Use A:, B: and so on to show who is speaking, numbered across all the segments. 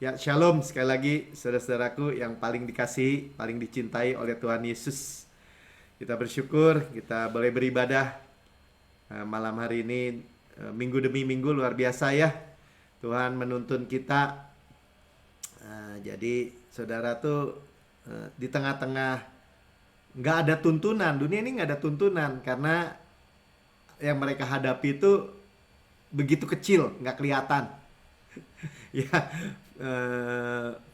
A: Ya, shalom sekali lagi saudara-saudaraku yang paling dikasihi, paling dicintai oleh Tuhan Yesus. Kita bersyukur kita boleh beribadah malam hari ini, minggu demi minggu luar biasa ya. Tuhan menuntun kita. Jadi saudara tuh di tengah-tengah nggak ada tuntunan, dunia ini nggak ada tuntunan karena yang mereka hadapi itu begitu kecil, nggak kelihatan. Ya,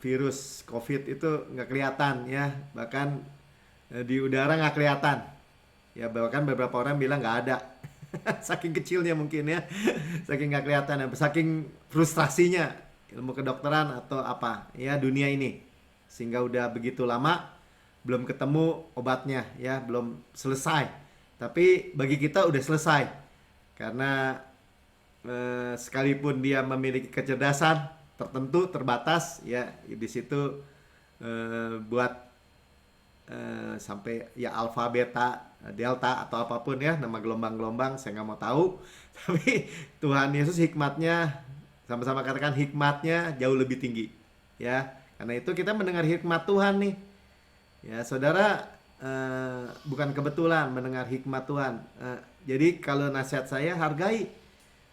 A: virus COVID itu nggak kelihatan ya, bahkan di udara nggak kelihatan. Ya, bahkan beberapa orang bilang nggak ada, saking kecilnya mungkin ya, saking nggak kelihatan, saking frustrasinya ilmu kedokteran atau apa ya dunia ini, sehingga udah begitu lama belum ketemu obatnya ya, belum selesai. Tapi bagi kita udah selesai karena sekalipun dia memiliki kecerdasan tertentu terbatas ya, di situ buat sampai ya alfa, beta, delta atau apapun ya nama gelombang-gelombang saya nggak mau tahu. Tapi Tuhan Yesus hikmatnya, sama-sama katakan hikmatnya jauh lebih tinggi ya. Karena itu kita mendengar hikmat Tuhan nih ya saudara, bukan kebetulan mendengar hikmat Tuhan. Jadi kalau nasihat saya hargai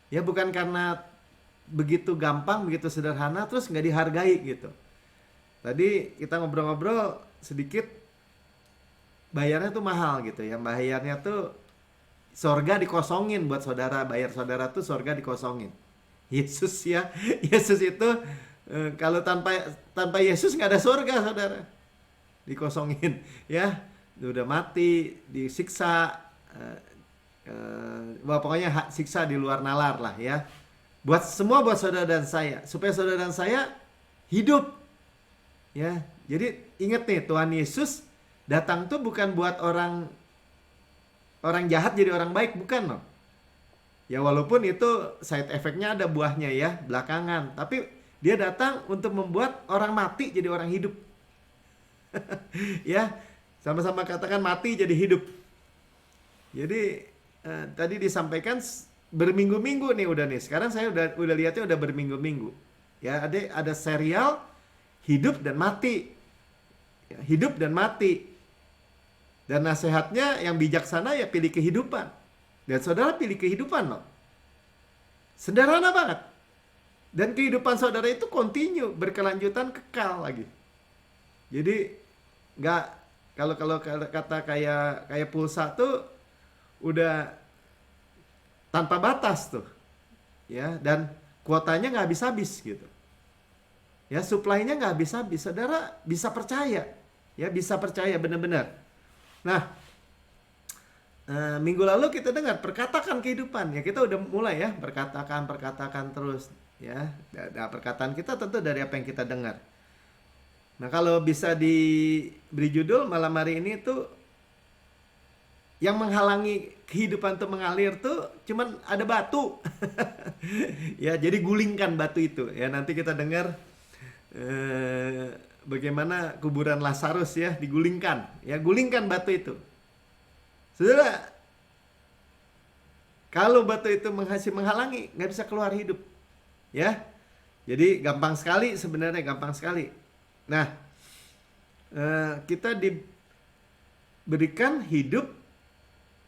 A: ya, bukan karena begitu gampang, begitu sederhana terus nggak dihargai gitu. Tadi kita ngobrol-ngobrol sedikit, bayarnya tuh mahal gitu ya. Bayarnya tuh sorga dikosongin buat saudara, bayar saudara tuh sorga dikosongin. Yesus ya, Yesus itu kalau tanpa Yesus nggak ada sorga saudara, dikosongin ya. Udah mati, disiksa, pokoknya siksa di luar nalar lah ya. Buat semua, buat saudara dan saya, supaya saudara dan saya hidup ya. Jadi ingat nih, Tuhan Yesus datang tuh bukan buat orang jahat jadi orang baik, bukan loh. Ya walaupun itu side effect-nya ada buahnya ya belakangan, tapi dia datang untuk membuat orang mati jadi orang hidup. Ya, sama-sama katakan mati jadi hidup. Jadi tadi disampaikan berminggu-minggu nih udah nih. Sekarang saya udah lihatnya udah berminggu-minggu. Ya, ada serial hidup dan mati. Ya, hidup dan mati. Dan nasihatnya yang bijaksana ya pilih kehidupan. Dan saudara pilih kehidupan loh. Sederhana banget. Dan kehidupan saudara itu continue, berkelanjutan, kekal lagi. Jadi nggak, kalau kata kayak pulsa tuh udah tanpa batas tuh ya, dan kuotanya nggak habis-habis gitu ya, supply-nya nggak habis-habis. Saudara bisa percaya ya, bisa percaya benar-benar. Nah, minggu lalu kita dengar perkatakan kehidupan ya, kita udah mulai ya perkatakan terus ya. Nah, perkataan kita tentu dari apa yang kita dengar. Nah, kalau bisa diberi judul malam hari ini tuh, yang menghalangi kehidupan itu mengalir tuh cuman ada batu. Ya, jadi gulingkan batu itu. Ya, nanti kita dengar bagaimana kuburan Lazarus ya digulingkan. Ya, gulingkan batu itu. Saudara, kalau batu itu menghalangi, nggak bisa keluar hidup. Ya, jadi gampang sekali sebenarnya, gampang sekali. Nah, kita diberikan hidup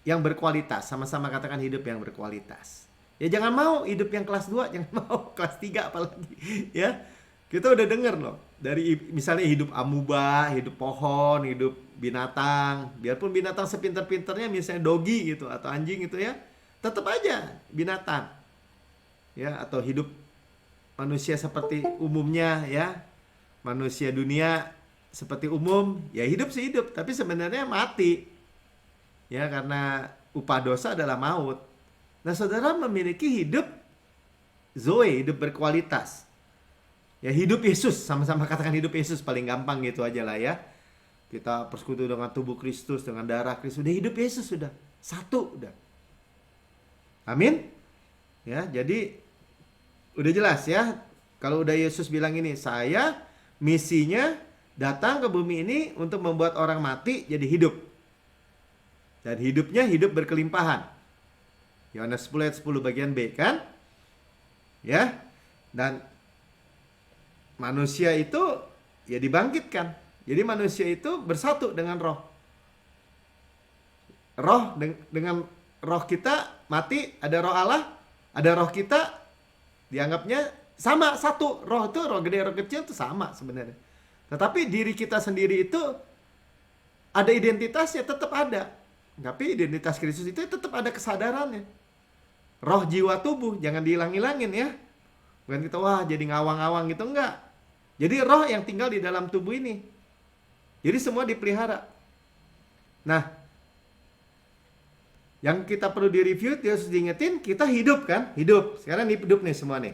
A: yang berkualitas. Sama-sama katakan hidup yang berkualitas. Ya jangan mau hidup yang kelas 2, jangan mau kelas 3 apalagi. Ya, kita udah dengar loh. Dari misalnya hidup amuba, hidup pohon, hidup binatang. Biarpun binatang sepinter-pinternya misalnya dogi gitu atau anjing gitu ya, tetap aja binatang. Ya, atau hidup manusia seperti umumnya ya. Manusia dunia seperti umum, ya hidup sih hidup, tapi sebenarnya mati. Ya, karena upah dosa adalah maut. Nah, saudara memiliki hidup Zoe, hidup berkualitas. Ya, hidup Yesus, sama-sama katakan hidup Yesus, paling gampang gitu aja lah ya. Kita persekutu dengan tubuh Kristus, dengan darah Kristus. Udah hidup Yesus, sudah satu, udah. Amin. Ya, jadi udah jelas ya. Kalau udah Yesus bilang ini, saya misinya datang ke bumi ini untuk membuat orang mati jadi hidup. Dan hidupnya hidup berkelimpahan. Yohanes 10 ayat 10 bagian B kan? Ya. Dan manusia itu ya dibangkitkan. Jadi manusia itu bersatu dengan roh. Dengan roh kita mati, ada roh Allah, ada roh kita, dianggapnya sama satu. Roh itu, roh gede, roh kecil itu sama sebenarnya. Tetapi diri kita sendiri itu ada identitasnya, tetap ada. Tapi identitas Kristus itu tetap ada kesadarannya. Roh, jiwa, tubuh, jangan dihilang-hilangin ya. Bukan kita wah jadi ngawang-ngawang gitu, enggak. Jadi roh yang tinggal di dalam tubuh ini. Jadi semua dipelihara. Nah, yang kita perlu direview, harus diingetin, kita hidup kan? Hidup. Sekarang hidup nih semua nih.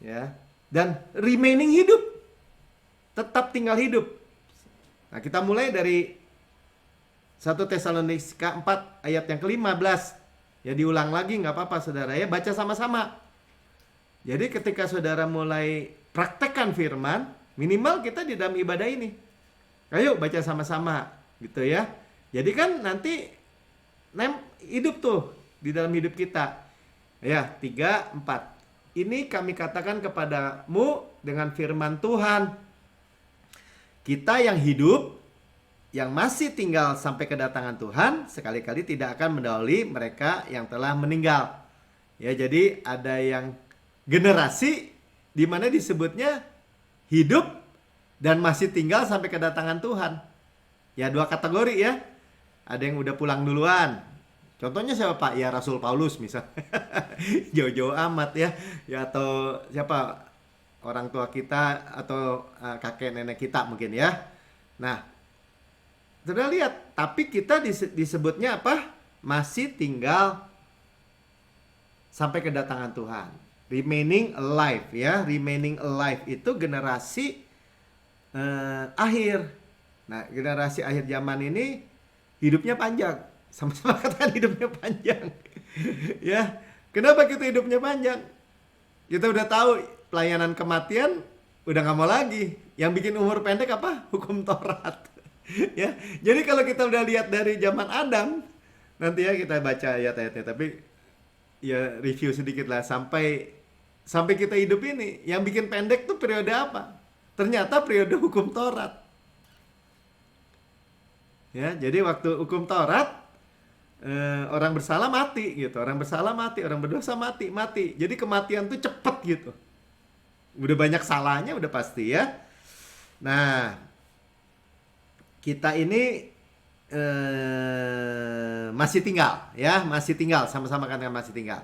A: Ya. Dan remaining hidup. Tetap tinggal hidup. Nah, kita mulai dari 1 Tesalonika 4 ayat yang ke-15. Ya diulang lagi nggak apa-apa saudara ya. Baca sama-sama. Jadi ketika saudara mulai praktekkan firman, minimal kita di dalam ibadah ini. Ayo baca sama-sama gitu ya. Jadi kan nanti hidup tuh di dalam hidup kita. Ya, 3, 4. Ini kami katakan kepadamu dengan firman Tuhan. Kita yang hidup, yang masih tinggal sampai kedatangan Tuhan, sekali-kali tidak akan mendahului mereka yang telah meninggal. Ya, jadi ada yang generasi di mana disebutnya hidup dan masih tinggal sampai kedatangan Tuhan. Ya, 2 kategori ya. Ada yang udah pulang duluan. Contohnya siapa Pak? Ya Rasul Paulus misalnya. Jauh-jauh amat ya. Ya atau siapa? Orang tua kita atau kakek nenek kita mungkin ya. Nah, sudah lihat. Tapi kita disebutnya apa? Masih tinggal sampai kedatangan Tuhan. Remaining alive ya. Remaining alive itu generasi akhir. Nah, generasi akhir zaman ini hidupnya panjang. Sama-sama katakan hidupnya panjang. Ya, kenapa kita hidupnya panjang? Kita udah tahu pelayanan kematian udah nggak mau lagi. Yang bikin umur pendek apa? Hukum Taurat. Ya, jadi kalau kita udah lihat dari zaman Adam, nanti ya kita baca ayat-ayatnya. Tapi ya review sedikit lah sampai kita hidup ini. Yang bikin pendek tuh periode apa? Ternyata periode hukum Taurat. Ya, jadi waktu hukum Taurat orang bersalah mati gitu, orang bersalah mati, orang berdosa mati. Jadi kematian tuh cepet gitu. Udah banyak salahnya udah pasti ya. Nah, kita ini masih tinggal ya, masih tinggal sama-sama kan masih tinggal.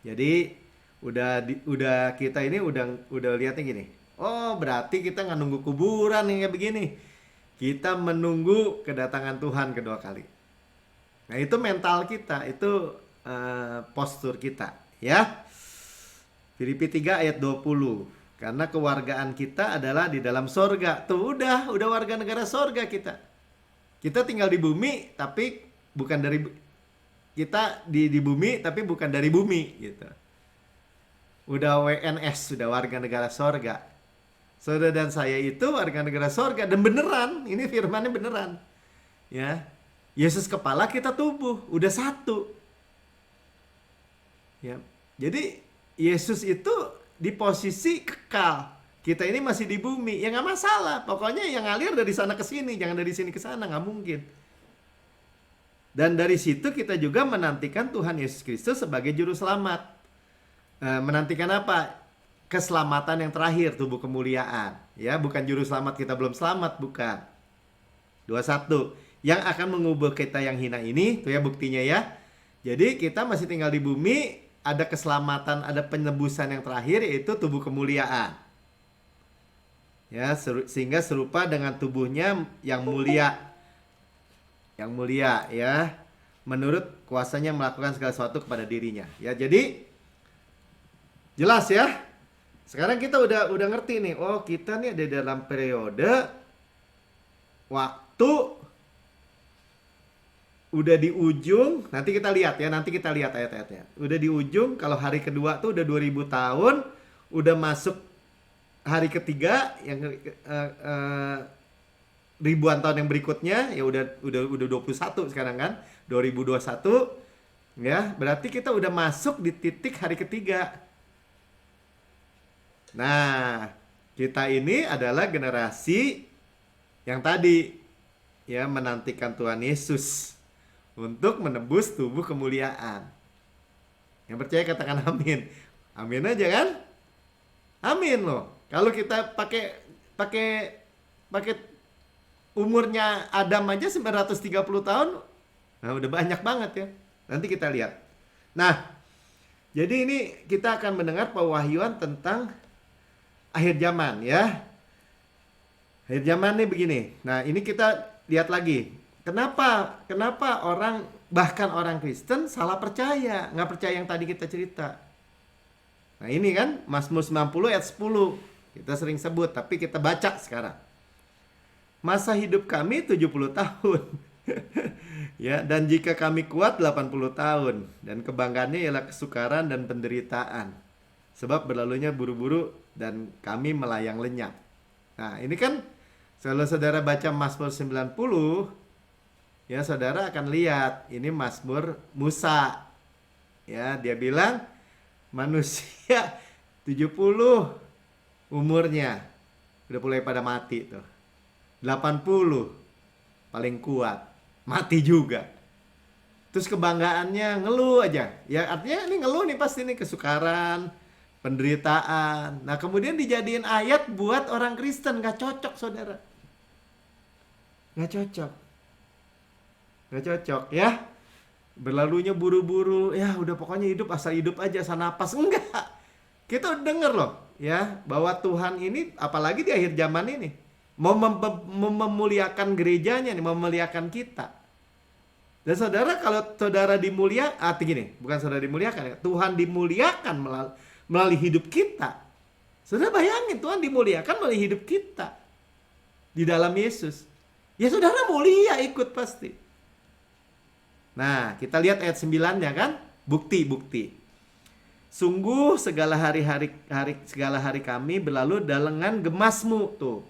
A: Jadi udah kita ini udah lihatnya gini. Oh, berarti kita nggak nunggu kuburan nih kayak begini. Kita menunggu kedatangan Tuhan kedua kali. Nah, itu mental kita, itu postur kita, ya. Filipi 3 ayat 20. Karena kewargaan kita adalah di dalam sorga. Tuh udah warga negara sorga kita. Kita tinggal di bumi, tapi bukan dari kita di bumi, tapi bukan dari bumi, gitu. Udah WNS, sudah warga negara sorga. Saudara dan saya itu warga negara sorga, dan beneran, ini firmannya beneran, ya. Yesus kepala, kita tubuh, udah satu. Ya. Jadi Yesus itu di posisi kekal. Kita ini masih di bumi, ya nggak masalah. Pokoknya yang ngalir dari sana ke sini, jangan dari sini ke sana, nggak mungkin. Dan dari situ kita juga menantikan Tuhan Yesus Kristus sebagai juru selamat. Menantikan apa? Keselamatan yang terakhir, tubuh kemuliaan. Ya, bukan juru selamat kita belum selamat, bukan. 21. Yang akan mengubah kita yang hina ini, tuh ya buktinya ya. Jadi kita masih tinggal di bumi, ada keselamatan, ada penebusan yang terakhir, yaitu tubuh kemuliaan. Ya, sehingga serupa dengan tubuhnya yang mulia. Yang mulia ya. Menurut kuasanya melakukan segala sesuatu kepada dirinya. Ya, jadi jelas ya. Sekarang kita udah ngerti nih. Oh, kita nih ada dalam periode waktu udah di ujung, nanti kita lihat ayat-ayatnya. Udah di ujung, kalau hari kedua tuh udah 2000 tahun, udah masuk hari ketiga yang ribuan tahun yang berikutnya, ya udah 21 sekarang kan, 2021. Ya, berarti kita udah masuk di titik hari ketiga. Nah, kita ini adalah generasi yang tadi ya menantikan Tuhan Yesus untuk menebus tubuh kemuliaan. Yang percaya katakan amin. Amin aja kan? Amin loh. Kalau kita pakai pakai pakai umurnya Adam aja 930 tahun, nah udah banyak banget ya. Nanti kita lihat. Nah, jadi ini kita akan mendengar pewahyuan tentang akhir zaman ya. Akhir zaman nih begini. Nah, ini kita lihat lagi. Kenapa orang, bahkan orang Kristen salah percaya, nggak percaya yang tadi kita cerita. Nah, ini kan Mazmur 90 ayat 10. Kita sering sebut, tapi kita baca sekarang. Masa hidup kami 70 tahun. Ya, dan jika kami kuat 80 tahun, dan kebanggaannya ialah kesukaran dan penderitaan. Sebab berlalunya buru-buru dan kami melayang lenyap. Nah, ini kan kalau saudara baca Mazmur 90, ya saudara akan lihat ini Mazmur Musa. Ya, dia bilang manusia 70 umurnya udah mulai pada mati tuh. 80 paling kuat, mati juga. Terus kebanggaannya ngeluh aja. Ya artinya ini ngeluh nih pasti nih, kesukaran, penderitaan. Nah, kemudian dijadiin ayat buat orang Kristen. Gak cocok, saudara. Gak cocok. Gak cocok ya. Berlalunya buru-buru. Ya udah pokoknya hidup asal hidup aja, asal napas. Enggak. Kita udah denger loh ya, bahwa Tuhan ini apalagi di akhir zaman ini mau memuliakan gerejanya nih, memuliakan kita. Dan saudara, kalau saudara dimuliakan, gini, bukan saudara dimuliakan ya, Tuhan dimuliakan melalui hidup kita. Saudara bayangin, Tuhan dimuliakan melalui hidup kita di dalam Yesus. Ya saudara mulia ikut pasti. Nah, kita lihat ayat 9-nya kan, bukti-bukti. Sungguh segala hari kami berlalu dengan gemasmu tuh.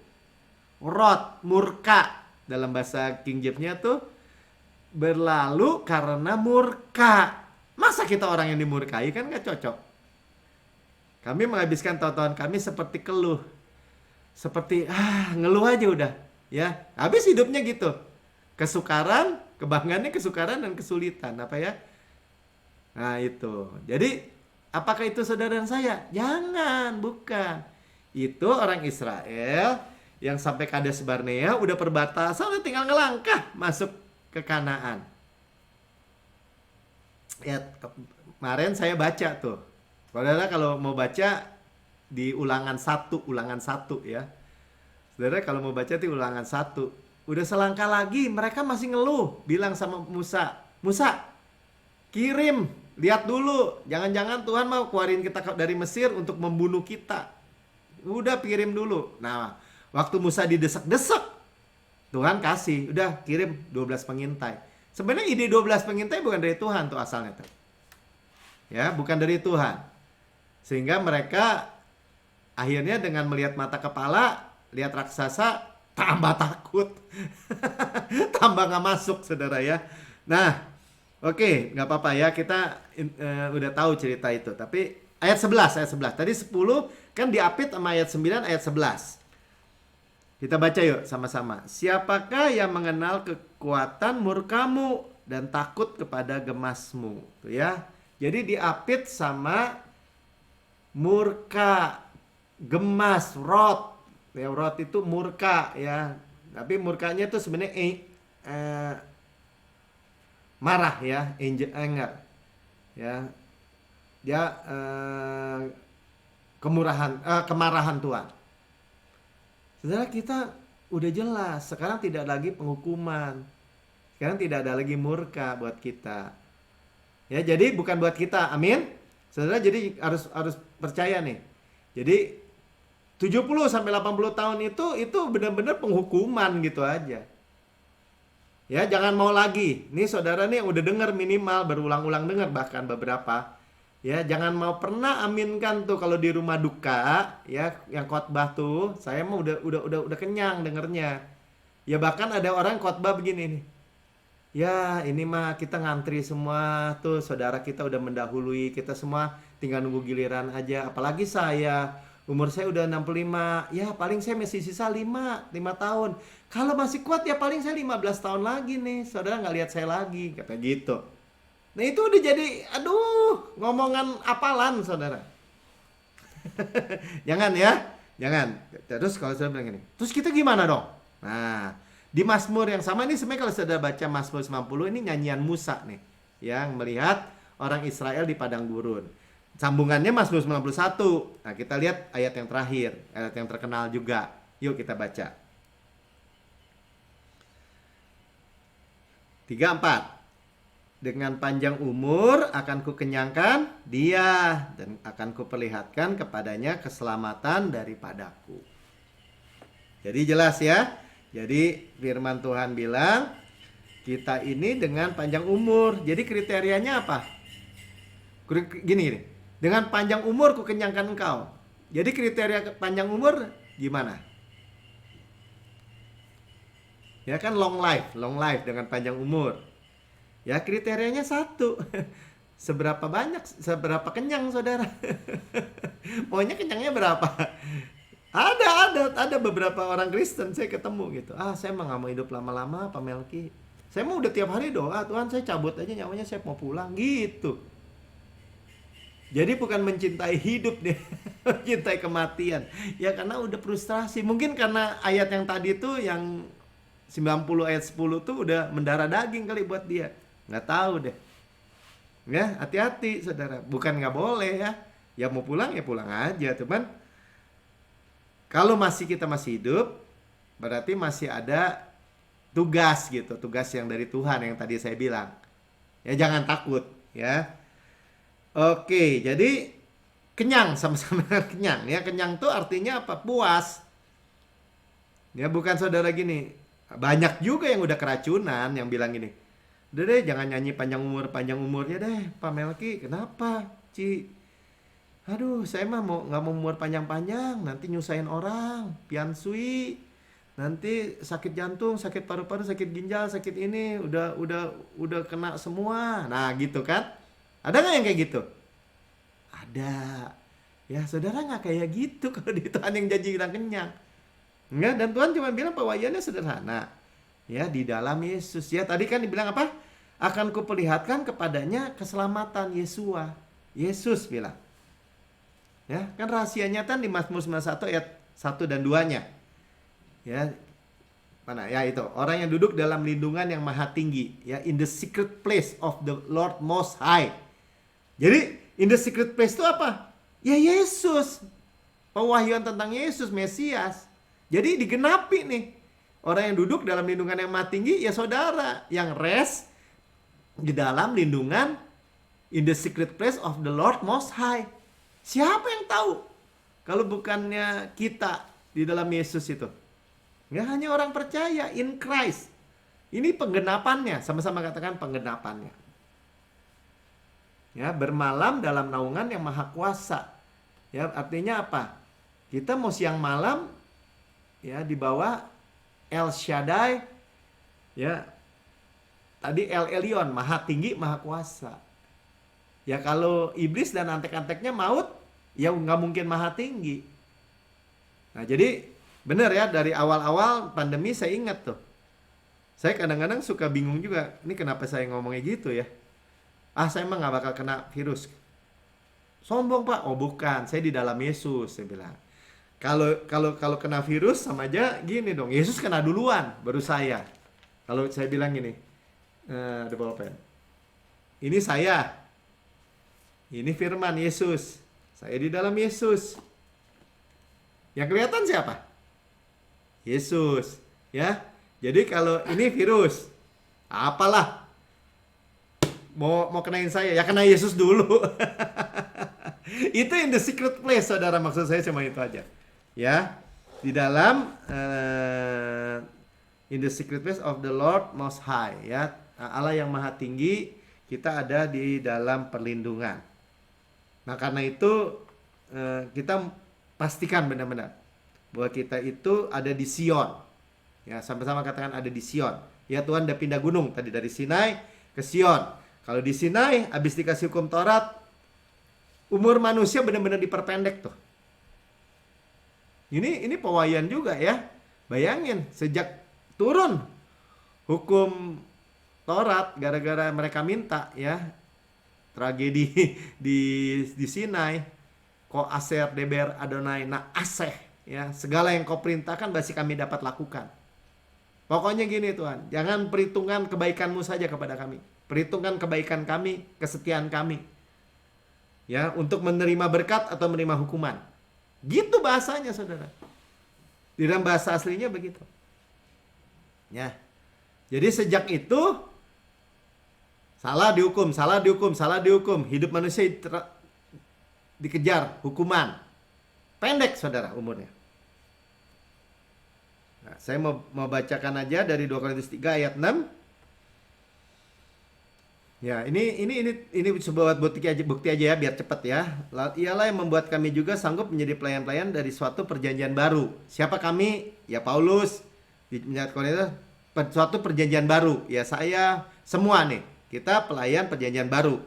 A: Wrath, murka dalam bahasa King James-nya tuh berlalu karena murka. Masa kita orang yang dimurkai, kan gak cocok. Kami menghabiskan tahun-tahun kami seperti keluh. Seperti ngeluh aja udah, ya. Habis hidupnya gitu. Kesukaran, kebanggaannya kesukaran dan kesulitan, apa ya? Nah, itu. Jadi, apakah itu saudara dan saya? Jangan, bukan. Itu orang Israel yang sampai Kades Barnea udah perbatasan, udah tinggal ngelangkah masuk ke Kanaan. Ya, kemarin saya baca tuh. Saudara kalau mau baca di ulangan 1 ya. Saudara kalau mau baca di ulangan 1, udah selangkah lagi mereka masih ngeluh, bilang sama Musa, Musa, kirim, lihat dulu, jangan-jangan Tuhan mau keluarin kita dari Mesir untuk membunuh kita. Udah kirim dulu. Nah, waktu Musa didesak-desak, Tuhan kasih, udah kirim 12 pengintai. Sebenarnya ide 12 pengintai bukan dari Tuhan tuh asalnya tuh. Ya, bukan dari Tuhan. Sehingga mereka akhirnya dengan melihat mata kepala, lihat raksasa, tambah takut. Tambah gak masuk, saudara ya. Nah, oke, gak apa-apa ya, kita udah tahu cerita itu. Tapi ayat 11. Tadi 10 kan diapit sama ayat 9, ayat 11. Kita baca yuk sama-sama. Siapakah yang mengenal kekuatan murkamu dan takut kepada gemasmu? Tuh ya. Jadi diapit sama murka, gemas, wrath. Ya, wrath itu murka ya. Tapi murkanya itu sebenarnya marah ya, anger. Ya. Dia kemarahan Tuhan. Saudara, kita udah jelas, sekarang tidak lagi penghukuman. Sekarang tidak ada lagi murka buat kita. Ya, jadi bukan buat kita. Amin. Saudara, jadi harus percaya nih. Jadi 70 sampai 80 tahun itu benar-benar penghukuman gitu aja. Ya, jangan mau lagi. Nih saudara nih udah dengar minimal, berulang-ulang dengar bahkan beberapa. Ya, jangan mau pernah aminkan tuh kalau di rumah duka ya, yang khotbah tuh, saya mah udah kenyang dengernya. Ya bahkan ada orang khotbah begini nih. Ya, ini mah kita ngantri semua tuh, saudara kita udah mendahului, kita semua tinggal nunggu giliran aja. Apalagi saya Umur saya udah 65, ya paling saya masih sisa 5 tahun. Kalau masih kuat ya paling saya 15 tahun lagi nih. Saudara nggak lihat saya lagi, kata gitu. Nah itu udah jadi, aduh, ngomongan apalan saudara. Jangan ya, jangan. Terus kalau saya bilang gini, terus kita gimana dong? Nah, di Mazmur yang sama ini sebenarnya kalau saudara baca Mazmur 90 ini nyanyian Musa nih, yang melihat orang Israel di padang gurun. Sambungannya Mazmur 91. Nah, kita lihat ayat yang terakhir, ayat yang terkenal juga. Yuk kita baca. 3:4. Dengan panjang umur akan kukenyangkan dia dan akan kuperlihatkan kepadanya keselamatan daripadaku. Jadi jelas ya. Jadi firman Tuhan bilang kita ini dengan panjang umur. Jadi kriterianya apa? Gini. Dengan panjang umur kukenyangkan engkau. Jadi kriteria panjang umur gimana? Ya kan long life dengan panjang umur. Ya kriterianya satu. Seberapa seberapa kenyang saudara. Maunya kenyangnya berapa? Ada beberapa orang Kristen saya ketemu gitu. Saya mah nggak mau hidup lama-lama Pak Melki. Saya mau udah tiap hari doa, Tuhan saya cabut aja nyawanya, saya mau pulang gitu. Jadi bukan mencintai hidup deh, mencintai kematian. Ya karena udah frustrasi. Mungkin karena ayat yang tadi tuh yang 90 ayat 10 tuh udah mendarah daging kali buat dia. Nggak tahu deh. Ya, hati-hati saudara. Bukan nggak boleh ya. Ya mau pulang ya pulang aja. Cuman kalau kita masih hidup, berarti masih ada tugas gitu. Tugas yang dari Tuhan yang tadi saya bilang. Ya jangan takut ya. Oke, jadi kenyang, sama-sama kenyang. Ya kenyang tuh artinya apa? Puas. Ya bukan saudara gini. Banyak juga yang udah keracunan yang bilang gini. Udah deh jangan nyanyi panjang umur ya deh Pak Melki. Kenapa Ci? Aduh saya mah nggak mau umur panjang-panjang. Nanti nyusahin orang. Piansui. Nanti sakit jantung, sakit paru-paru, sakit ginjal, sakit ini. Udah kena semua. Nah gitu kan. Ada nggak yang kayak gitu? Ada. Ya saudara nggak kayak gitu kalau di Tuhan yang janji bilang kenyang. Enggak, dan Tuhan cuma bilang pewayannya sederhana. Ya di dalam Yesus. Ya tadi kan dibilang apa? Akan kuperlihatkan kepadanya keselamatan Yesua. Yesus bilang. Ya kan rahasianya kan di Mazmur 91 ayat 1 dan 2-nya. Ya mana ya itu orang yang duduk dalam lindungan yang maha tinggi. Ya in the secret place of the Lord Most High. Jadi in the secret place itu apa? Ya Yesus. Pewahyuan tentang Yesus Mesias. Jadi digenapi nih. Orang yang duduk dalam lindungan yang maha tinggi ya saudara. Yang rest di dalam lindungan in the secret place of the Lord Most High. Siapa yang tahu? Kalau bukannya kita di dalam Yesus itu. Nggak hanya orang percaya in Christ. Ini penggenapannya. Sama-sama katakan penggenapannya. Ya, bermalam dalam naungan yang maha kuasa. Ya, artinya apa? Kita mau siang malam ya di bawah El Shaddai, ya tadi El Elyon, maha tinggi, maha kuasa. Ya kalau iblis dan antek-anteknya maut, ya nggak mungkin maha tinggi. Nah jadi benar ya dari awal-awal pandemi saya ingat tuh. Saya kadang-kadang suka bingung juga, ini kenapa saya ngomongnya gitu ya. Saya emang nggak bakal kena virus. Sombong Pak, oh bukan, saya di dalam Yesus, saya bilang. Kalau kena virus sama aja gini dong. Yesus kena duluan baru saya. Kalau saya bilang gini, ada pulpen. Ini saya. Ini firman Yesus. Saya di dalam Yesus. Yang kelihatan siapa? Yesus, ya. Jadi kalau ini virus, apalah mau kenain saya, ya kena Yesus dulu. Itu in the secret place, saudara. Maksud saya cuma itu aja. Ya, di dalam in the secret place of the Lord Most High, ya, Allah yang maha tinggi, kita ada di dalam perlindungan. Nah karena itu kita pastikan benar-benar bahwa kita itu ada di Sion, ya sama-sama katakan ada di Sion. Ya Tuhan udah pindah gunung tadi dari Sinai ke Sion. Kalau di Sinai habis dikasih hukum Taurat, umur manusia benar-benar diperpendek tuh. Ini pewayan juga ya. Bayangin, sejak turun hukum Taurat gara-gara mereka minta ya, tragedi di Sinai, ko aser deber Adonai na aseh, ya, segala yang kau perintahkan masih kami dapat lakukan. Pokoknya gini Tuhan, jangan perhitungkan kebaikanmu saja kepada kami, perhitungkan kebaikan kami, kesetiaan kami, ya, untuk menerima berkat atau menerima hukuman. Gitu bahasanya saudara. Di dalam bahasa aslinya begitu. Ya. Jadi sejak itu salah dihukum, salah dihukum, salah dihukum. Hidup manusia dikejar hukuman. Pendek saudara umurnya. Nah, saya mau bacakan aja dari 2 Korintus 3 ayat 6. Ya, ini sebuah bukti aja ya, biar cepat ya. Ialah yang membuat kami juga sanggup menjadi pelayan-pelayan dari suatu perjanjian baru. Siapa kami? Ya Paulus. Di Korintus, suatu perjanjian baru. Ya saya, semua nih. Kita pelayan perjanjian baru.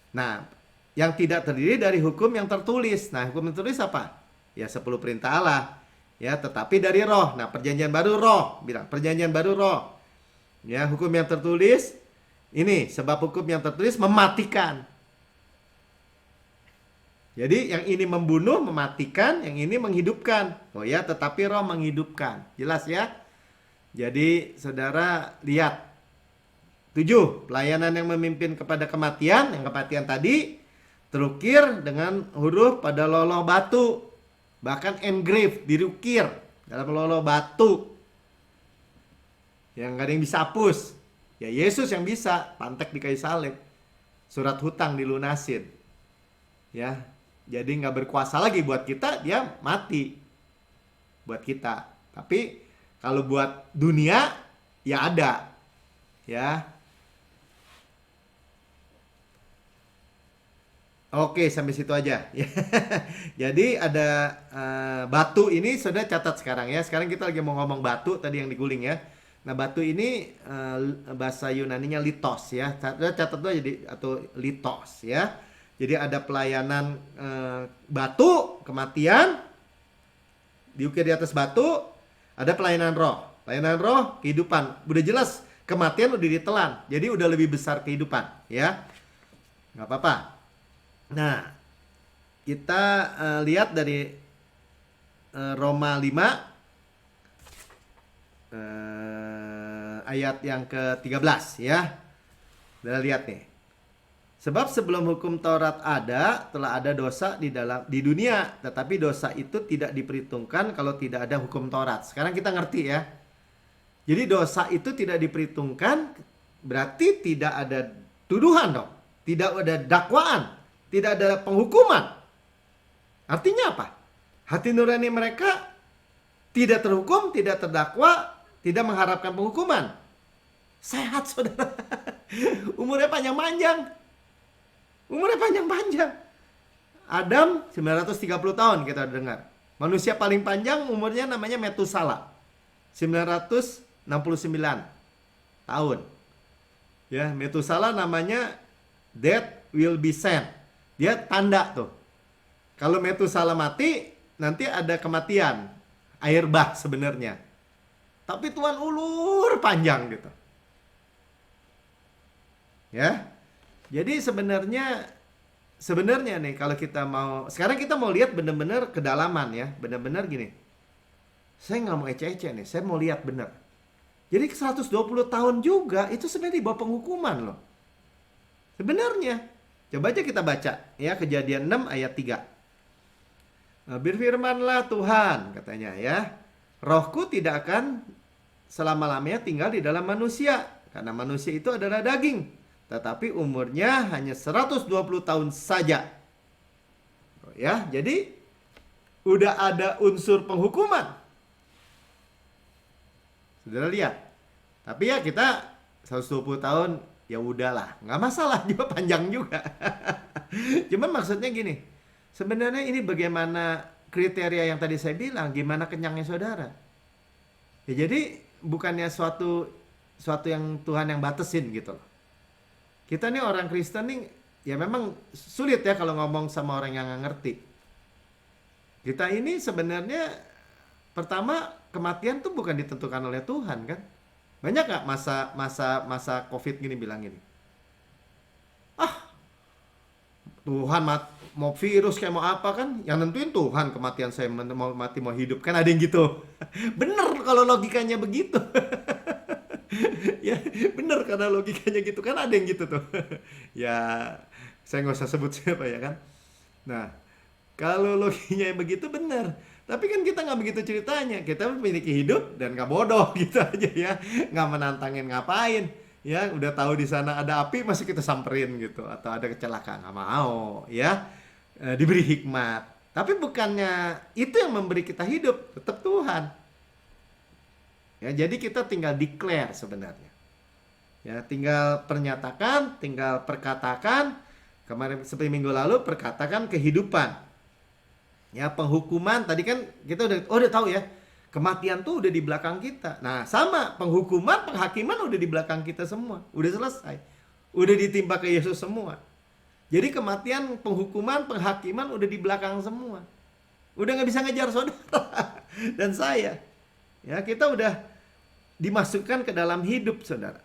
A: Nah, yang tidak terdiri dari hukum yang tertulis. Nah, hukum yang tertulis apa? Ya 10 perintah Allah. Ya, tetapi dari roh. Nah, perjanjian baru roh. Bilang, perjanjian baru roh. Ya, hukum yang tertulis. Ini sebab hukum yang tertulis mematikan. Jadi yang ini membunuh, mematikan, yang ini menghidupkan. Oh ya, tetapi roh menghidupkan. Jelas ya? Jadi saudara lihat. 7. Pelayanan yang memimpin kepada kematian. Yang kematian tadi terukir dengan huruf pada loloh batu. Bahkan engrave, dirukir dalam loloh batu. Yang gak ada yang bisa hapus. Ya Yesus yang bisa, pantek di kayu salib, surat hutang dilunasin. Ya, jadi nggak berkuasa lagi buat kita, dia mati buat kita. Tapi kalau buat dunia, ya ada. Ya. Oke, sampai situ aja. Jadi ada batu ini sudah catat sekarang ya. Sekarang kita lagi mau ngomong batu tadi yang diguling ya. Nah, batu ini bahasa Yunaninya litos ya. Catat dulu jadi atau litos ya. Jadi ada pelayanan batu, kematian, diukir di atas batu, ada pelayanan roh. Pelayanan roh, kehidupan. Udah jelas kematian udah ditelan. Jadi udah lebih besar kehidupan ya. Nggak apa-apa. Nah, kita lihat dari Roma 5 ayat yang ke-13 ya. Kita lihat nih. Sebab sebelum hukum Taurat ada, telah ada dosa di dunia, tetapi dosa itu tidak diperhitungkan kalau tidak ada hukum Taurat. Sekarang kita ngerti ya. Jadi dosa itu tidak diperhitungkan, berarti tidak ada tuduhan dong. Tidak ada dakwaan, tidak ada penghukuman. Artinya apa? Hati nurani mereka tidak terhukum, tidak terdakwa, tidak mengharapkan penghukuman. Sehat saudara. Umurnya panjang-panjang. Umurnya panjang-panjang. Adam 930 tahun kita dengar. Manusia paling panjang umurnya namanya Metusala. 969 tahun. Ya, Metusala namanya death will be sent. Dia tanda tuh. Kalau Metusala mati, nanti ada kematian. Air bah sebenarnya. Tapi Tuhan ulur panjang gitu. Ya. Jadi sebenarnya nih kalau kita mau, sekarang kita mau lihat benar-benar kedalaman ya. Benar-benar gini. Saya nggak mau ece-ece nih, saya mau lihat benar. Jadi 120 tahun juga itu sebenarnya di bawah penghukuman loh. Sebenarnya. Coba aja kita baca ya, Kejadian 6 ayat 3. Berfirmanlah Tuhan katanya ya, rohku tidak akan selama-lamanya tinggal di dalam manusia, karena manusia itu adalah daging, tetapi umurnya hanya 120 tahun saja. Ya, jadi udah ada unsur penghukuman. Saudara lihat. Tapi ya kita 120 tahun ya udahlah, nggak masalah, juga panjang juga. Cuman maksudnya gini, sebenarnya ini bagaimana kriteria yang tadi saya bilang, gimana kenyangnya saudara. Ya jadi bukannya suatu yang Tuhan yang batasin gitu loh. Kita nih orang Kristen nih ya memang sulit ya kalau ngomong sama orang yang nggak ngerti. Kita ini sebenarnya Pertama, kematian tuh bukan ditentukan oleh Tuhan kan? Banyak nggak masa COVID gini bilang gini, ah Tuhan mau virus kayak mau apa kan? Yang nentuin Tuhan kematian saya mau mati mau hidup kan ada yang gitu. Bener kalau logikanya begitu. Ya bener karena logikanya gitu kan ada yang gitu tuh. Ya saya nggak usah sebut siapa ya kan. Nah kalau logikanya begitu bener. Tapi kan kita nggak begitu ceritanya. Kita memiliki hidup dan nggak bodoh gitu aja ya. Nggak menantangin ngapain. Ya udah tahu di sana ada api masih kita samperin gitu. Atau ada kecelakaan nggak mau ya. Diberi hikmat. Tapi bukannya itu yang memberi kita hidup. Tetap Tuhan. Ya, jadi kita tinggal declare sebenarnya. Ya, tinggal pernyatakan, tinggal perkatakan. Kemarin seperti minggu lalu perkatakan kehidupan. Ya, penghukuman tadi kan kita udah tahu ya. Kematian tuh udah di belakang kita. Nah, sama penghukuman, penghakiman udah di belakang kita semua. Udah selesai. Udah ditimpa ke Yesus semua. Jadi kematian, penghukuman, penghakiman udah di belakang semua. Udah nggak bisa ngejar saudara dan saya. Ya, kita udah dimasukkan ke dalam hidup, saudara.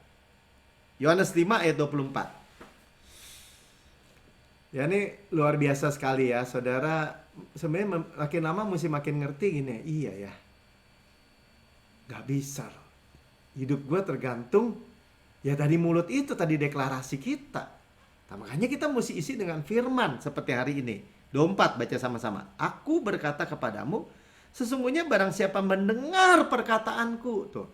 A: Yohanes 5 ayat 24. Ya, ini luar biasa sekali ya, saudara. Sebenarnya makin lama mesti makin ngerti gini. Iya ya. Gak bisa loh. Hidup gue tergantung ya tadi mulut itu, tadi deklarasi kita. Nah, makanya kita mesti isi dengan firman seperti hari ini. 24 baca sama-sama. Aku berkata kepadamu, sesungguhnya barang siapa mendengar perkataanku, tuh,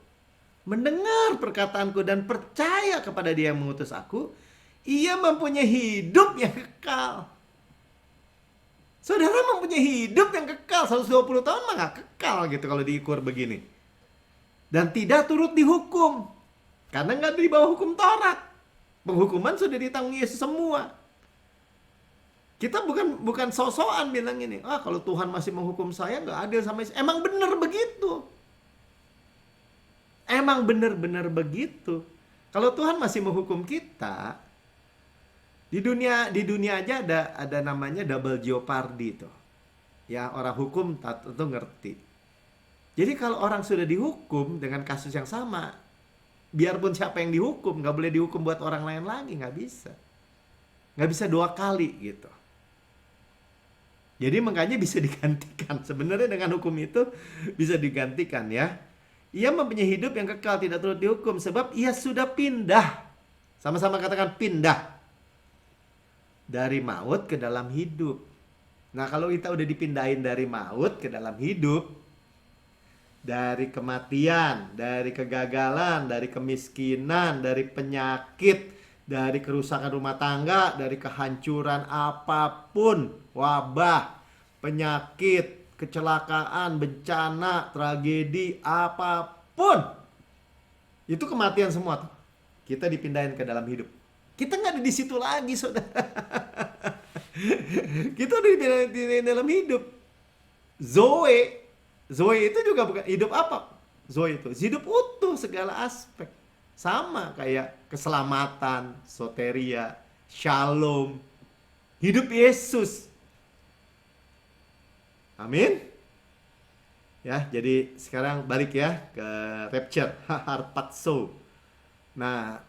A: mendengar perkataanku dan percaya kepada dia yang mengutus aku, ia mempunyai hidup yang kekal. Saudara mempunyai hidup yang kekal. 120 tahun mah gak kekal gitu kalau diukur begini. Dan tidak turut dihukum. Karena gak di bawah hukum Taurat. Penghukuman sudah ditanggung Yesus semua. Kita bukan sok-sokan bilang ini. Kalau Tuhan masih menghukum saya gak adil sama Yesus. Emang bener begitu. Emang bener-bener begitu. Kalau Tuhan masih menghukum kita, di dunia aja ada namanya double jeopardy tuh. Ya, orang hukum tentu ngerti. Jadi kalau orang sudah dihukum dengan kasus yang sama, biarpun siapa yang dihukum, nggak boleh dihukum buat orang lain lagi, nggak bisa. Nggak bisa 2 kali gitu. Jadi makanya bisa digantikan. Sebenarnya dengan hukum itu bisa digantikan ya. Ia mempunyai hidup yang kekal, tidak turut dihukum, sebab ia sudah pindah. Sama-sama katakan pindah. Dari maut ke dalam hidup. Nah, kalau kita udah dipindahin dari maut ke dalam hidup, dari kematian, dari kegagalan, dari kemiskinan, dari penyakit, dari kerusakan rumah tangga, dari kehancuran apapun, wabah, penyakit, kecelakaan, bencana, tragedi, apapun. Itu kematian semua tuh. Kita dipindahin ke dalam hidup. Kita nggak ada di situ lagi, saudara. Kita udah dipindahin dalam hidup. Zoe itu juga bukan hidup apa? Zoe itu hidup utuh segala aspek. Sama kayak keselamatan, soteria, shalom. Hidup Yesus. Amin. Ya, jadi sekarang balik ya ke rapture, harpazo. Nah,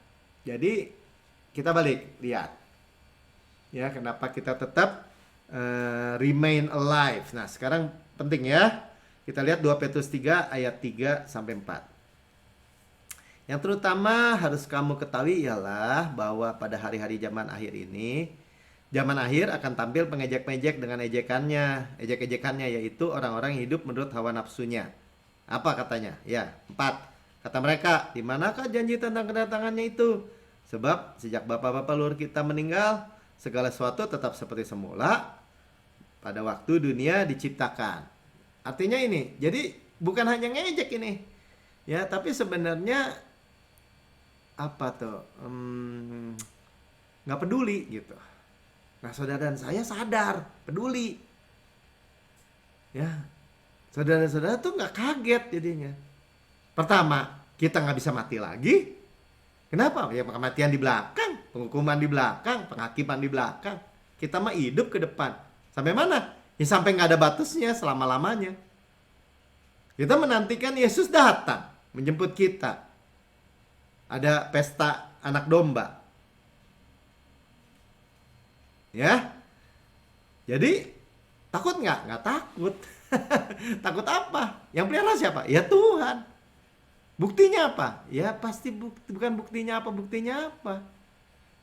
A: jadi kita balik lihat. Ya, kenapa kita tetap remain alive. Nah, sekarang penting ya. Kita lihat 2 Petrus 3 ayat 3 sampai 4. Yang terutama harus kamu ketahui ialah bahwa pada hari-hari zaman akhir ini, zaman akhir akan tampil pengejek-pengejek dengan ejekannya. Ejek-ejekannya yaitu orang-orang yang hidup menurut hawa nafsunya. Apa katanya? Ya, 4. Kata mereka, di manakah janji tentang kedatangannya itu? Sebab sejak bapak-bapak luhur kita meninggal, segala sesuatu tetap seperti semula pada waktu dunia diciptakan. Artinya ini, jadi bukan hanya ngejek ini. Ya, tapi sebenarnya apa tuh? Nggak peduli gitu. Nah, saudara dan saya sadar, peduli. Ya, saudara-saudara tuh nggak kaget jadinya. Pertama, kita nggak bisa mati lagi. Kenapa? Ya kematian di belakang, penghukuman di belakang, penghakiman di belakang. Kita mah hidup ke depan. Sampai mana? Ya sampai nggak ada batasnya selama-lamanya. Kita menantikan Yesus datang menjemput kita. Ada pesta anak domba. Ya. Jadi takut nggak? Nggak takut. Takut apa? Yang pelihara siapa? Ya Tuhan. Buktinya apa? Ya pasti bukan buktinya apa, buktinya apa?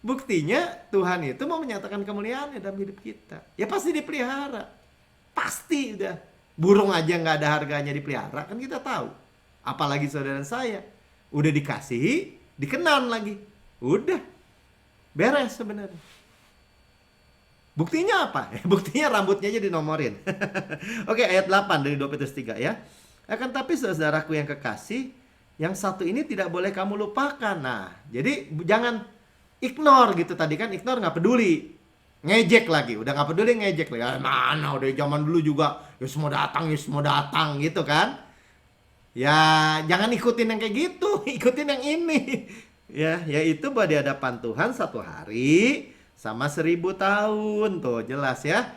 A: Buktinya Tuhan itu mau menyatakan kemuliaannya dalam hidup kita. Ya pasti dipelihara. Pasti udah. Burung aja nggak ada harganya dipelihara, kan kita tahu. Apalagi saudara saya. Udah dikasihi, dikenan lagi. Udah. Beres sebenarnya. Buktinya apa? Buktinya rambutnya aja dinomorin. Oke, ayat 8 dari 2 Petrus 3 ya. Akan tapi saudaraku yang kekasih, yang satu ini tidak boleh kamu lupakan. Nah, jadi jangan ignore gitu. Tadi kan ignore, nggak peduli. Ngejek lagi, udah nggak peduli, ngejek lagi. Ah, mana udah zaman dulu juga, ya semua datang gitu kan. Ya jangan ikutin yang kayak gitu, ikutin yang ini. Ya, yaitu bahwa di hadapan Tuhan satu hari sama 1000 tahun. Tuh jelas ya.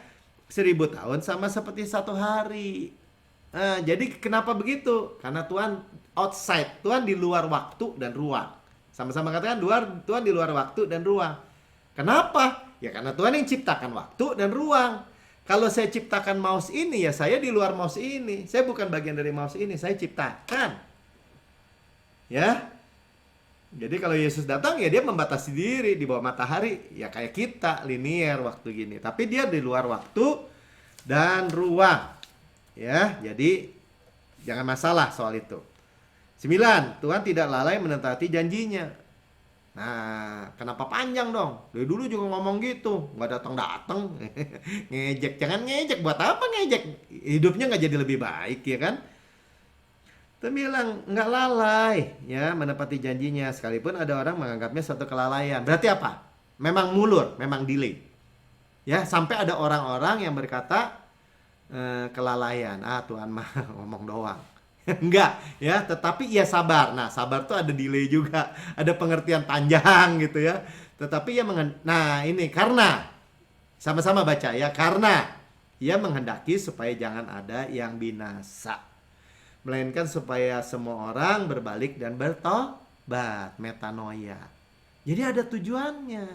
A: 1000 tahun sama seperti satu hari. Nah, jadi kenapa begitu? Karena Tuhan outside, Tuhan di luar waktu dan ruang. Sama-sama katakan, Tuhan di luar waktu dan ruang. Kenapa? Ya karena Tuhan yang ciptakan waktu dan ruang. Kalau saya ciptakan mouse ini, ya saya di luar mouse ini. Saya bukan bagian dari mouse ini, saya ciptakan. Ya. Jadi kalau Yesus datang, ya dia membatasi diri di bawah matahari. Ya kayak kita, linier waktu gini. Tapi dia di luar waktu dan ruang. Ya, jadi jangan masalah soal itu. 9. Tuhan tidak lalai menepati janjinya. Nah, kenapa panjang dong? Dari dulu juga ngomong gitu, nggak datang-datang. Ngejek, jangan ngejek. Buat apa ngejek? Hidupnya nggak jadi lebih baik, ya kan? Tuh bilang nggak lalai, ya menepati janjinya. Sekalipun ada orang menganggapnya suatu kelalaian. Berarti apa? Memang mulur, memang delay. Ya, sampai ada orang-orang yang berkata kelalaian. Ah, Tuhan mah ngomong doang. Enggak ya, tetapi ia sabar. Nah, sabar tuh ada delay juga, ada pengertian panjang gitu ya. Tetapi ia nah ini karena sama-sama baca ya, karena ia menghendaki supaya jangan ada yang binasa, melainkan supaya semua orang berbalik dan bertobat, metanoia. Jadi ada tujuannya.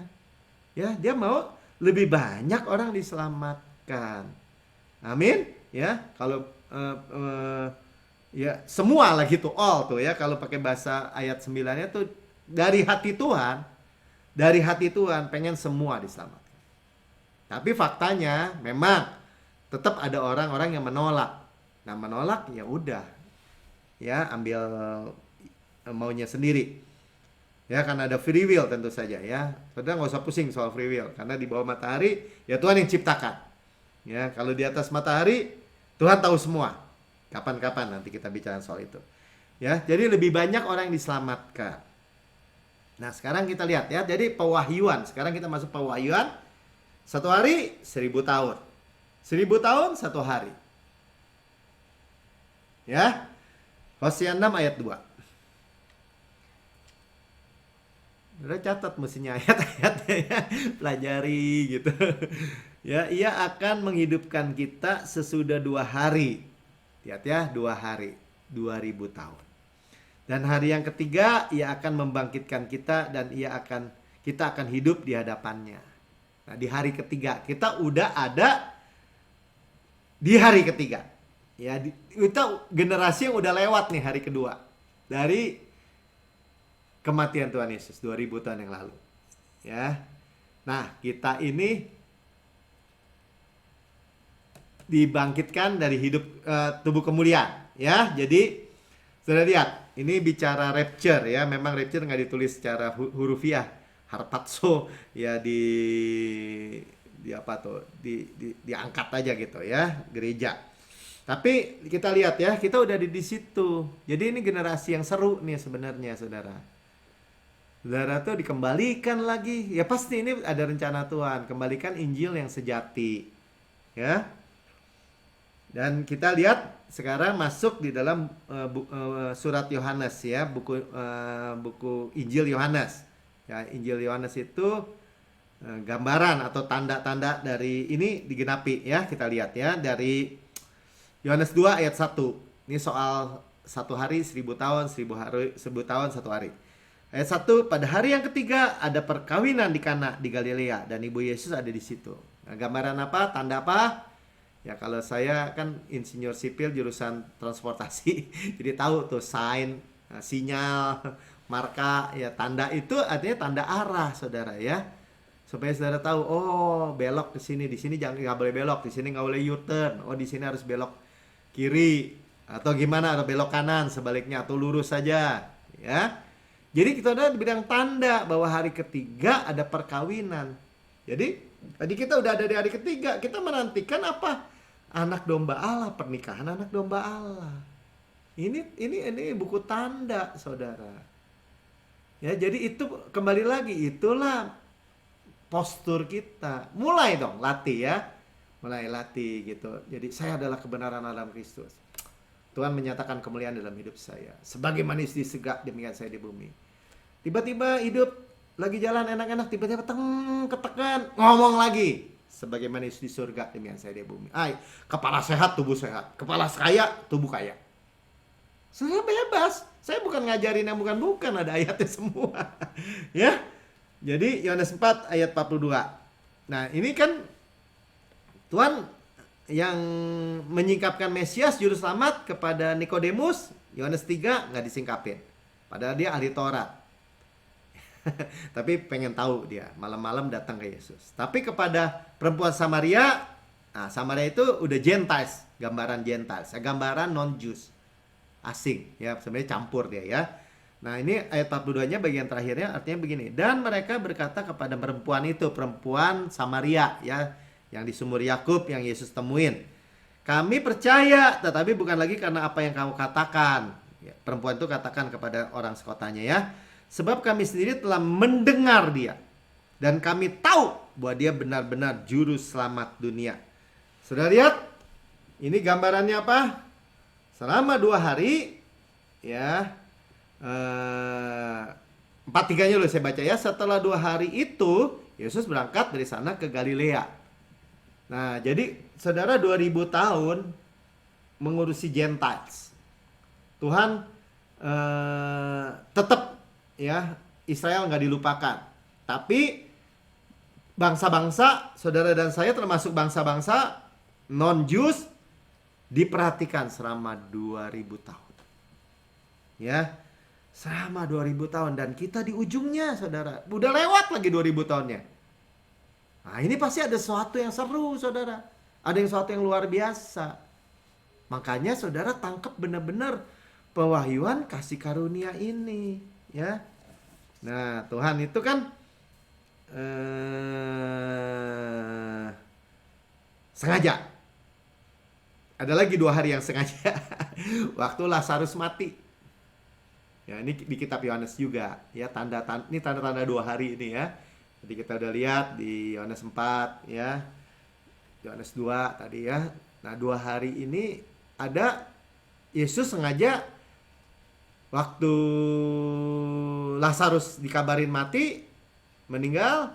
A: Ya, dia mau lebih banyak orang diselamatkan. Amin. Ya, kalau ya semua lah gitu, all tuh ya, kalau pakai bahasa ayat 9-nya tuh dari hati Tuhan pengen semua diselamatkan. Tapi faktanya memang tetap ada orang-orang yang menolak. Nah, menolak ya udah ya, ambil maunya sendiri ya, karena ada free will tentu saja ya. Saudara nggak usah pusing soal free will, karena di bawah matahari ya Tuhan yang ciptakan ya. Kalau di atas matahari Tuhan tahu semua. Kapan-kapan nanti kita bicara soal itu. Ya, jadi lebih banyak orang yang diselamatkan. Nah, sekarang kita lihat ya. Jadi pewahyuan. Sekarang kita masuk pewahyuan. Satu hari 1000 tahun. 1000 tahun satu hari. Ya. Hosea 6 ayat 2. Udah catat mestinya ayat-ayatnya ya. Pelajari gitu. Ya, ia akan menghidupkan kita sesudah 2 hari. Lihat ya, 2 hari, 2000 tahun. Dan hari yang ketiga, ia akan membangkitkan kita dan kita akan hidup di hadapannya. Nah, di hari ketiga, kita udah ada di hari ketiga. Ya, kita generasi yang udah lewat nih hari kedua. Dari kematian Tuhan Yesus 2000 tahun yang lalu. Ya. Nah, kita ini dibangkitkan dari hidup tubuh kemuliaan ya. Jadi sudah lihat, ini bicara rapture ya. Memang rapture nggak ditulis secara hurufiah, harpazo ya, di apa tuh, diangkat aja gitu ya, gereja. Tapi kita lihat ya, kita udah di situ. Jadi ini generasi yang seru nih sebenarnya, saudara. Saudara tuh dikembalikan lagi. Ya pasti ini ada rencana Tuhan, kembalikan Injil yang sejati ya. Dan kita lihat sekarang masuk di dalam surat Yohanes ya, buku Injil Yohanes. Ya, Injil Yohanes itu gambaran atau tanda-tanda dari ini digenapi ya. Kita lihat ya, dari Yohanes 2 ayat 1. Ini soal 1 hari 1000 tahun, 1000 tahun 1 hari. Ayat 1, pada hari yang ketiga ada perkawinan di Kana di Galilea dan ibu Yesus ada di situ. Nah, gambaran apa? Tanda apa? Ya kalau saya kan insinyur sipil jurusan transportasi, jadi tahu tuh sign, sinyal, marka, ya tanda itu artinya tanda arah, saudara ya. Supaya saudara tahu, oh belok ke sini, di sini jangan nggak boleh belok, di sini nggak boleh U-turn, oh di sini harus belok kiri atau gimana, atau belok kanan sebaliknya, atau lurus saja, ya. Jadi kita udah bidang tanda bahwa hari ketiga ada perkawinan. Jadi tadi kita udah ada di hari ketiga, kita menantikan apa? Anak domba Allah, pernikahan anak domba Allah. Ini buku tanda, saudara. Ya, jadi itu kembali lagi, itulah postur kita. Mulai dong latih ya. Mulai latih gitu. Jadi saya adalah kebenaran dalam Kristus. Tuhan menyatakan kemuliaan dalam hidup saya. Sebagai manis di segak, demikian saya di bumi. Tiba-tiba hidup lagi jalan enak-enak, tiba-tiba ketekan, ngomong lagi. Sebagai manis di surga, demikian saya di bumi. Kepala sehat, tubuh sehat. Kepala kaya, tubuh kaya. Saya bebas. Saya bukan ngajarin yang bukan-bukan, ada ayatnya semua. Ya. Jadi Yohanes 4 ayat 42. Nah, ini kan Tuhan yang menyingkapkan Mesias juru selamat kepada Nikodemus, Yohanes 3 nggak disingkapin. Padahal dia ahli Taurat. Tapi pengen tahu dia, malam-malam datang ke Yesus. Tapi kepada perempuan Samaria, nah Samaria itu udah Gentiles, gambaran Gentiles, gambaran non-Jews, asing, ya sebenarnya campur dia ya. Nah ini ayat 42-nya bagian terakhirnya artinya begini. Dan mereka berkata kepada perempuan itu, perempuan Samaria ya, yang di sumur Yakub yang Yesus temuin. Kami percaya, tetapi bukan lagi karena apa yang kamu katakan. Ya, perempuan itu katakan kepada orang sekotanya ya. Sebab kami sendiri telah mendengar dia. Dan kami tahu bahwa dia benar-benar juru selamat dunia. Sudah lihat? Ini gambarannya apa? Selama 2 hari ya. 4:3-nya loh saya baca ya. Setelah 2 hari itu Yesus berangkat dari sana ke Galilea. Nah jadi saudara 2000 tahun mengurusi Gentiles. Tuhan tetap ya Israel nggak dilupakan. Tapi bangsa-bangsa, saudara dan saya termasuk bangsa-bangsa non-Jews diperhatikan selama 2000 tahun. Ya, selama 2000 tahun dan kita di ujungnya, saudara. Udah lewat lagi 2000 tahunnya. Nah, ini pasti ada sesuatu yang seru, saudara. Ada sesuatu yang luar biasa. Makanya saudara tangkap benar-benar pewahyuan kasih karunia ini, ya. Nah, Tuhan itu kan sengaja. Ada lagi 2 hari yang sengaja. Waktu Lazarus mati. Ya, ini di kitab Yohanes juga, ya, ini tanda-tanda 2 hari ini ya. Jadi kita udah lihat di Yohanes 4 ya. Yohanes 2 tadi ya. Nah, 2 hari ini ada Yesus sengaja waktu Lazarus dikabarin mati, meninggal.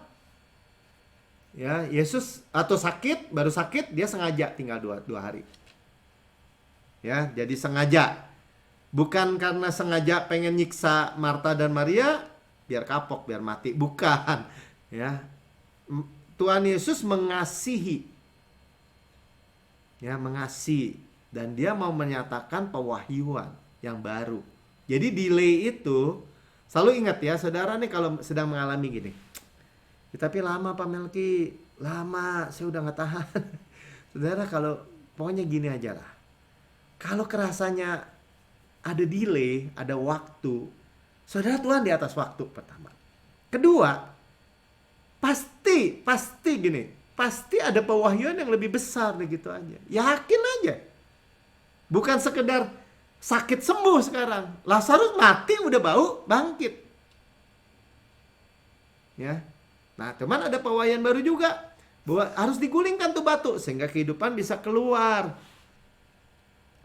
A: Ya, Yesus atau sakit, baru sakit dia sengaja tinggal 2 hari. Ya, jadi sengaja. Bukan karena sengaja pengen nyiksa Marta dan Maria biar kapok, biar mati, bukan. Ya. Tuhan Yesus mengasihi. Ya, mengasihi dan dia mau menyatakan pewahyuan yang baru. Jadi delay itu selalu ingat ya, saudara nih kalau sedang mengalami gini. Ya, tapi lama Pak Melki, lama, saya udah nggak tahan. Saudara kalau pokoknya gini aja lah. Kalau kerasanya ada delay, ada waktu, saudara Tuhan di atas waktu pertama. Kedua, pasti gini, pasti ada pewahyuan yang lebih besar gitu aja. Yakin aja. Bukan sekedar sakit sembuh sekarang. Lazarus mati udah bau, bangkit. Ya. Nah, teman ada pewahyuan baru juga bahwa harus digulingkan tuh batu sehingga kehidupan bisa keluar.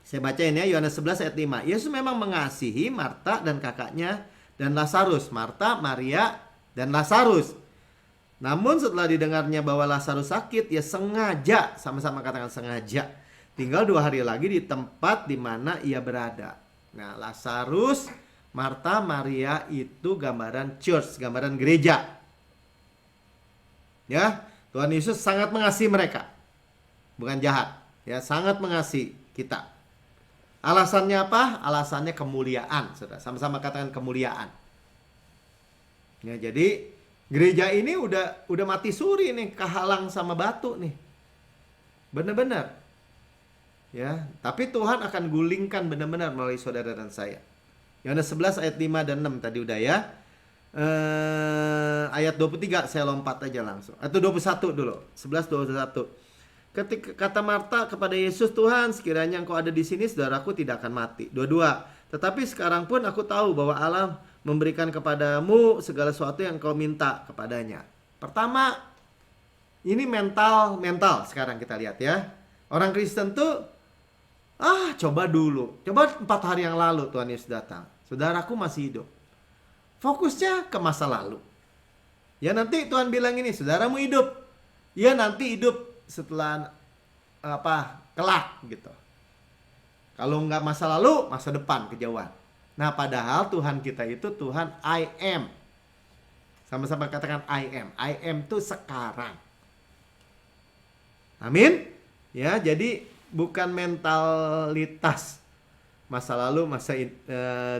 A: Saya bacain ya Yohanes 11 ayat 5. Yesus memang mengasihi Marta dan kakaknya dan Lazarus, Marta, Maria dan Lazarus. Namun setelah didengarnya bahwa Lazarus sakit, ia sengaja, sama-sama katakan sengaja, tinggal 2 hari lagi di tempat di mana ia berada. Nah, Lazarus, Marta, Maria itu gambaran church, gambaran gereja. Ya, Tuhan Yesus sangat mengasihi mereka. Bukan jahat, ya, sangat mengasihi kita. Alasannya apa? Alasannya kemuliaan, Saudara. Sama-sama katakan kemuliaan. Ya, jadi gereja ini udah mati suri nih, kehalang sama batu nih. Benar-benar. Ya, tapi Tuhan akan gulingkan benar-benar melalui saudara dan saya. Yohanes 11 ayat 5 dan 6 tadi udah ya. Ayat 23 saya lompat aja langsung. Atau 21 dulu. 11:21. Ketika kata Marta kepada Yesus, "Tuhan, sekiranya Engkau ada di sini, saudaraku tidak akan mati." 22. "Tetapi sekarang pun aku tahu bahwa Allah memberikan kepadamu segala sesuatu yang Engkau minta kepadanya." Pertama, ini mental sekarang kita lihat ya. Orang Kristen tuh coba dulu. Coba 4 hari yang lalu Tuhan Yesus datang. Saudaraku masih hidup. Fokusnya ke masa lalu. Ya, nanti Tuhan bilang ini, saudaramu hidup. Ya, nanti hidup setelah kelak gitu. Kalau nggak masa lalu, masa depan kejauhan. Nah, padahal Tuhan kita itu Tuhan I am. Sama-sama katakan I am. I am itu sekarang. Amin. Ya, jadi bukan mentalitas masa lalu, masa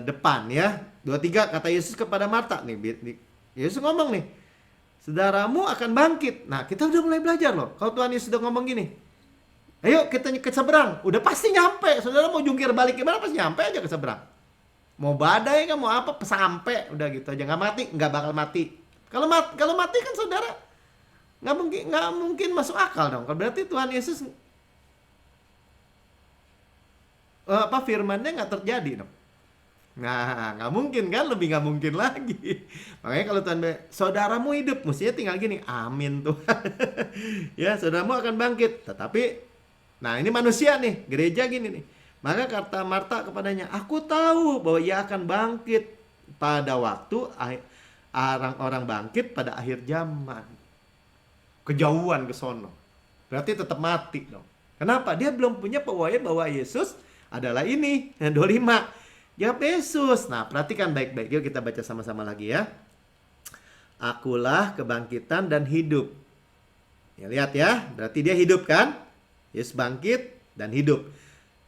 A: depan ya. 23 kata Yesus kepada Marta nih. Yesus ngomong nih, saudaramu akan bangkit. Nah, kita udah mulai belajar loh. Kalau Tuhan Yesus udah ngomong gini, ayo kita ke seberang. Udah pasti nyampe. Saudara mau jungkir balik gimana, pasti nyampe aja ke seberang. Mau badai kan, mau apa, sampai. Udah gitu aja. Nggak mati, nggak bakal mati. Kalau mati kan saudara nggak mungkin masuk akal dong. Kalau berarti Tuhan Yesus firmannya nggak terjadi dong. Nah, nggak mungkin kan, lebih nggak mungkin lagi. Makanya kalau Tuhan bilang, saudaramu hidup, mestinya tinggal gini, amin Tuhan. Ya, saudaramu akan bangkit. Tetapi, nah ini manusia nih, gereja gini nih. Maka kata Marta kepadanya, aku tahu bahwa ia akan bangkit pada waktu orang-orang bangkit pada akhir zaman. Kejauhan ke sono. Berarti tetap mati dong. Kenapa? Dia belum punya pewahyuan bahwa Yesus adalah ini. 25. Jawab Yesus. Nah, perhatikan baik-baik. Yuk kita baca sama-sama lagi ya. Akulah kebangkitan dan hidup. Ya, lihat ya. Berarti dia hidup kan? Yesus bangkit dan hidup.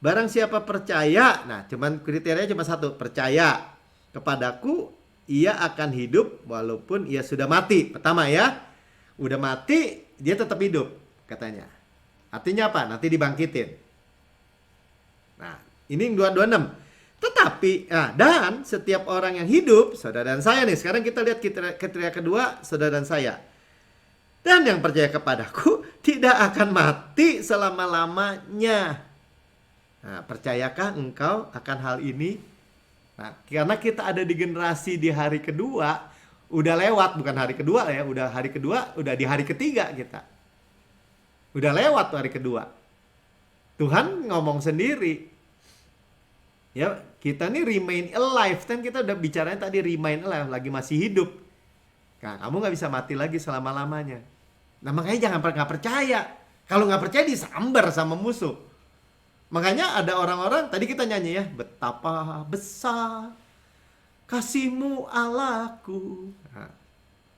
A: Barang siapa percaya. Nah, kriterianya cuma satu. Percaya kepadaku, ia akan hidup walaupun ia sudah mati. Pertama ya. Udah mati, dia tetap hidup katanya. Artinya apa? Nanti dibangkitin. Nah, ini 226. Tetapi, dan setiap orang yang hidup, saudara dan saya nih. Sekarang kita lihat kriteria kedua, saudara dan saya. Dan yang percaya kepadaku tidak akan mati selama-lamanya. Nah, percayakah engkau akan hal ini? Nah, karena kita ada di generasi di hari kedua, udah lewat, bukan hari kedua ya, udah hari kedua, udah di hari ketiga kita. Udah lewat tuh hari kedua. Tuhan ngomong sendiri. Ya, kita nih remain alive. Kan kita udah bicaranya tadi remain alive, lagi masih hidup. Nah, kamu gak bisa mati lagi selama-lamanya. Nah, makanya jangan pernah percaya. Kalau gak percaya disambar sama musuh. Makanya ada orang-orang, tadi kita nyanyi ya, betapa besar kasih-Mu Allahku. Nah,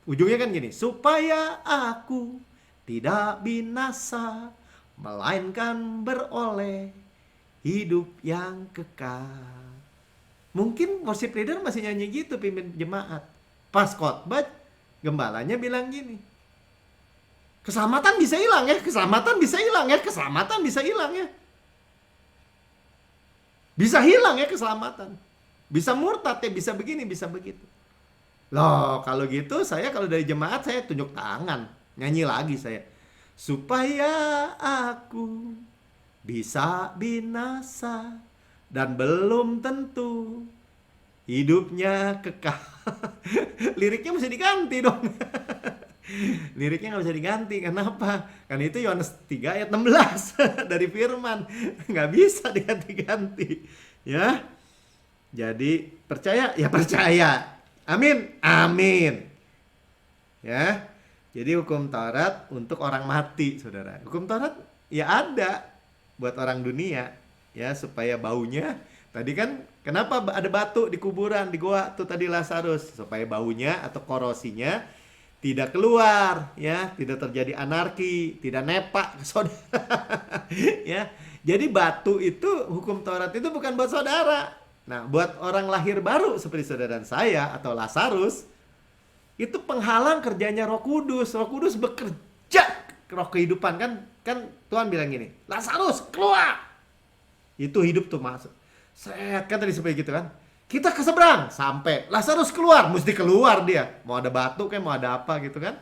A: ujungnya kan gini, supaya aku tidak binasa, melainkan beroleh hidup yang kekal. Mungkin worship leader masih nyanyi gitu, pimpin jemaat. Pas khotbah, gembalanya bilang gini, keselamatan bisa hilang ya, keselamatan bisa hilang ya, keselamatan bisa hilang ya. Bisa hilang ya keselamatan. Bisa murtad ya, bisa begini, bisa begitu. Loh, kalau gitu saya kalau dari jemaat saya tunjuk tangan. Nyanyi lagi saya. Supaya aku bisa binasa dan belum tentu hidupnya kekal. Liriknya mesti diganti dong. Liriknya nggak bisa diganti. Kenapa? Kan itu Yohanes 3 ayat 16 dari firman. Nggak bisa diganti-ganti. Ya. Jadi percaya? Ya percaya. Amin? Amin. Ya. Jadi hukum Taurat untuk orang mati, saudara. Hukum Taurat ya ada. buat orang dunia, ya, supaya baunya. Tadi kan kenapa ada batu di kuburan di goa tuh tadi Lazarus, supaya baunya atau korosinya tidak keluar, ya, tidak terjadi anarki, tidak nepak ke saudara. Ya. Jadi batu itu, hukum Taurat itu bukan buat saudara. Nah, buat orang lahir baru seperti saudara dan saya atau Lazarus, itu penghalang kerjanya Roh Kudus. Roh Kudus bekerja, roh kehidupan, kan Tuhan bilang gini, Lazarus keluar. Itu hidup tuh masuk. Set, kan tadi seperti gitu kan. Kita ke seberang, sampai Lazarus keluar, mesti keluar dia. Mau ada batu kayak mau ada apa gitu kan.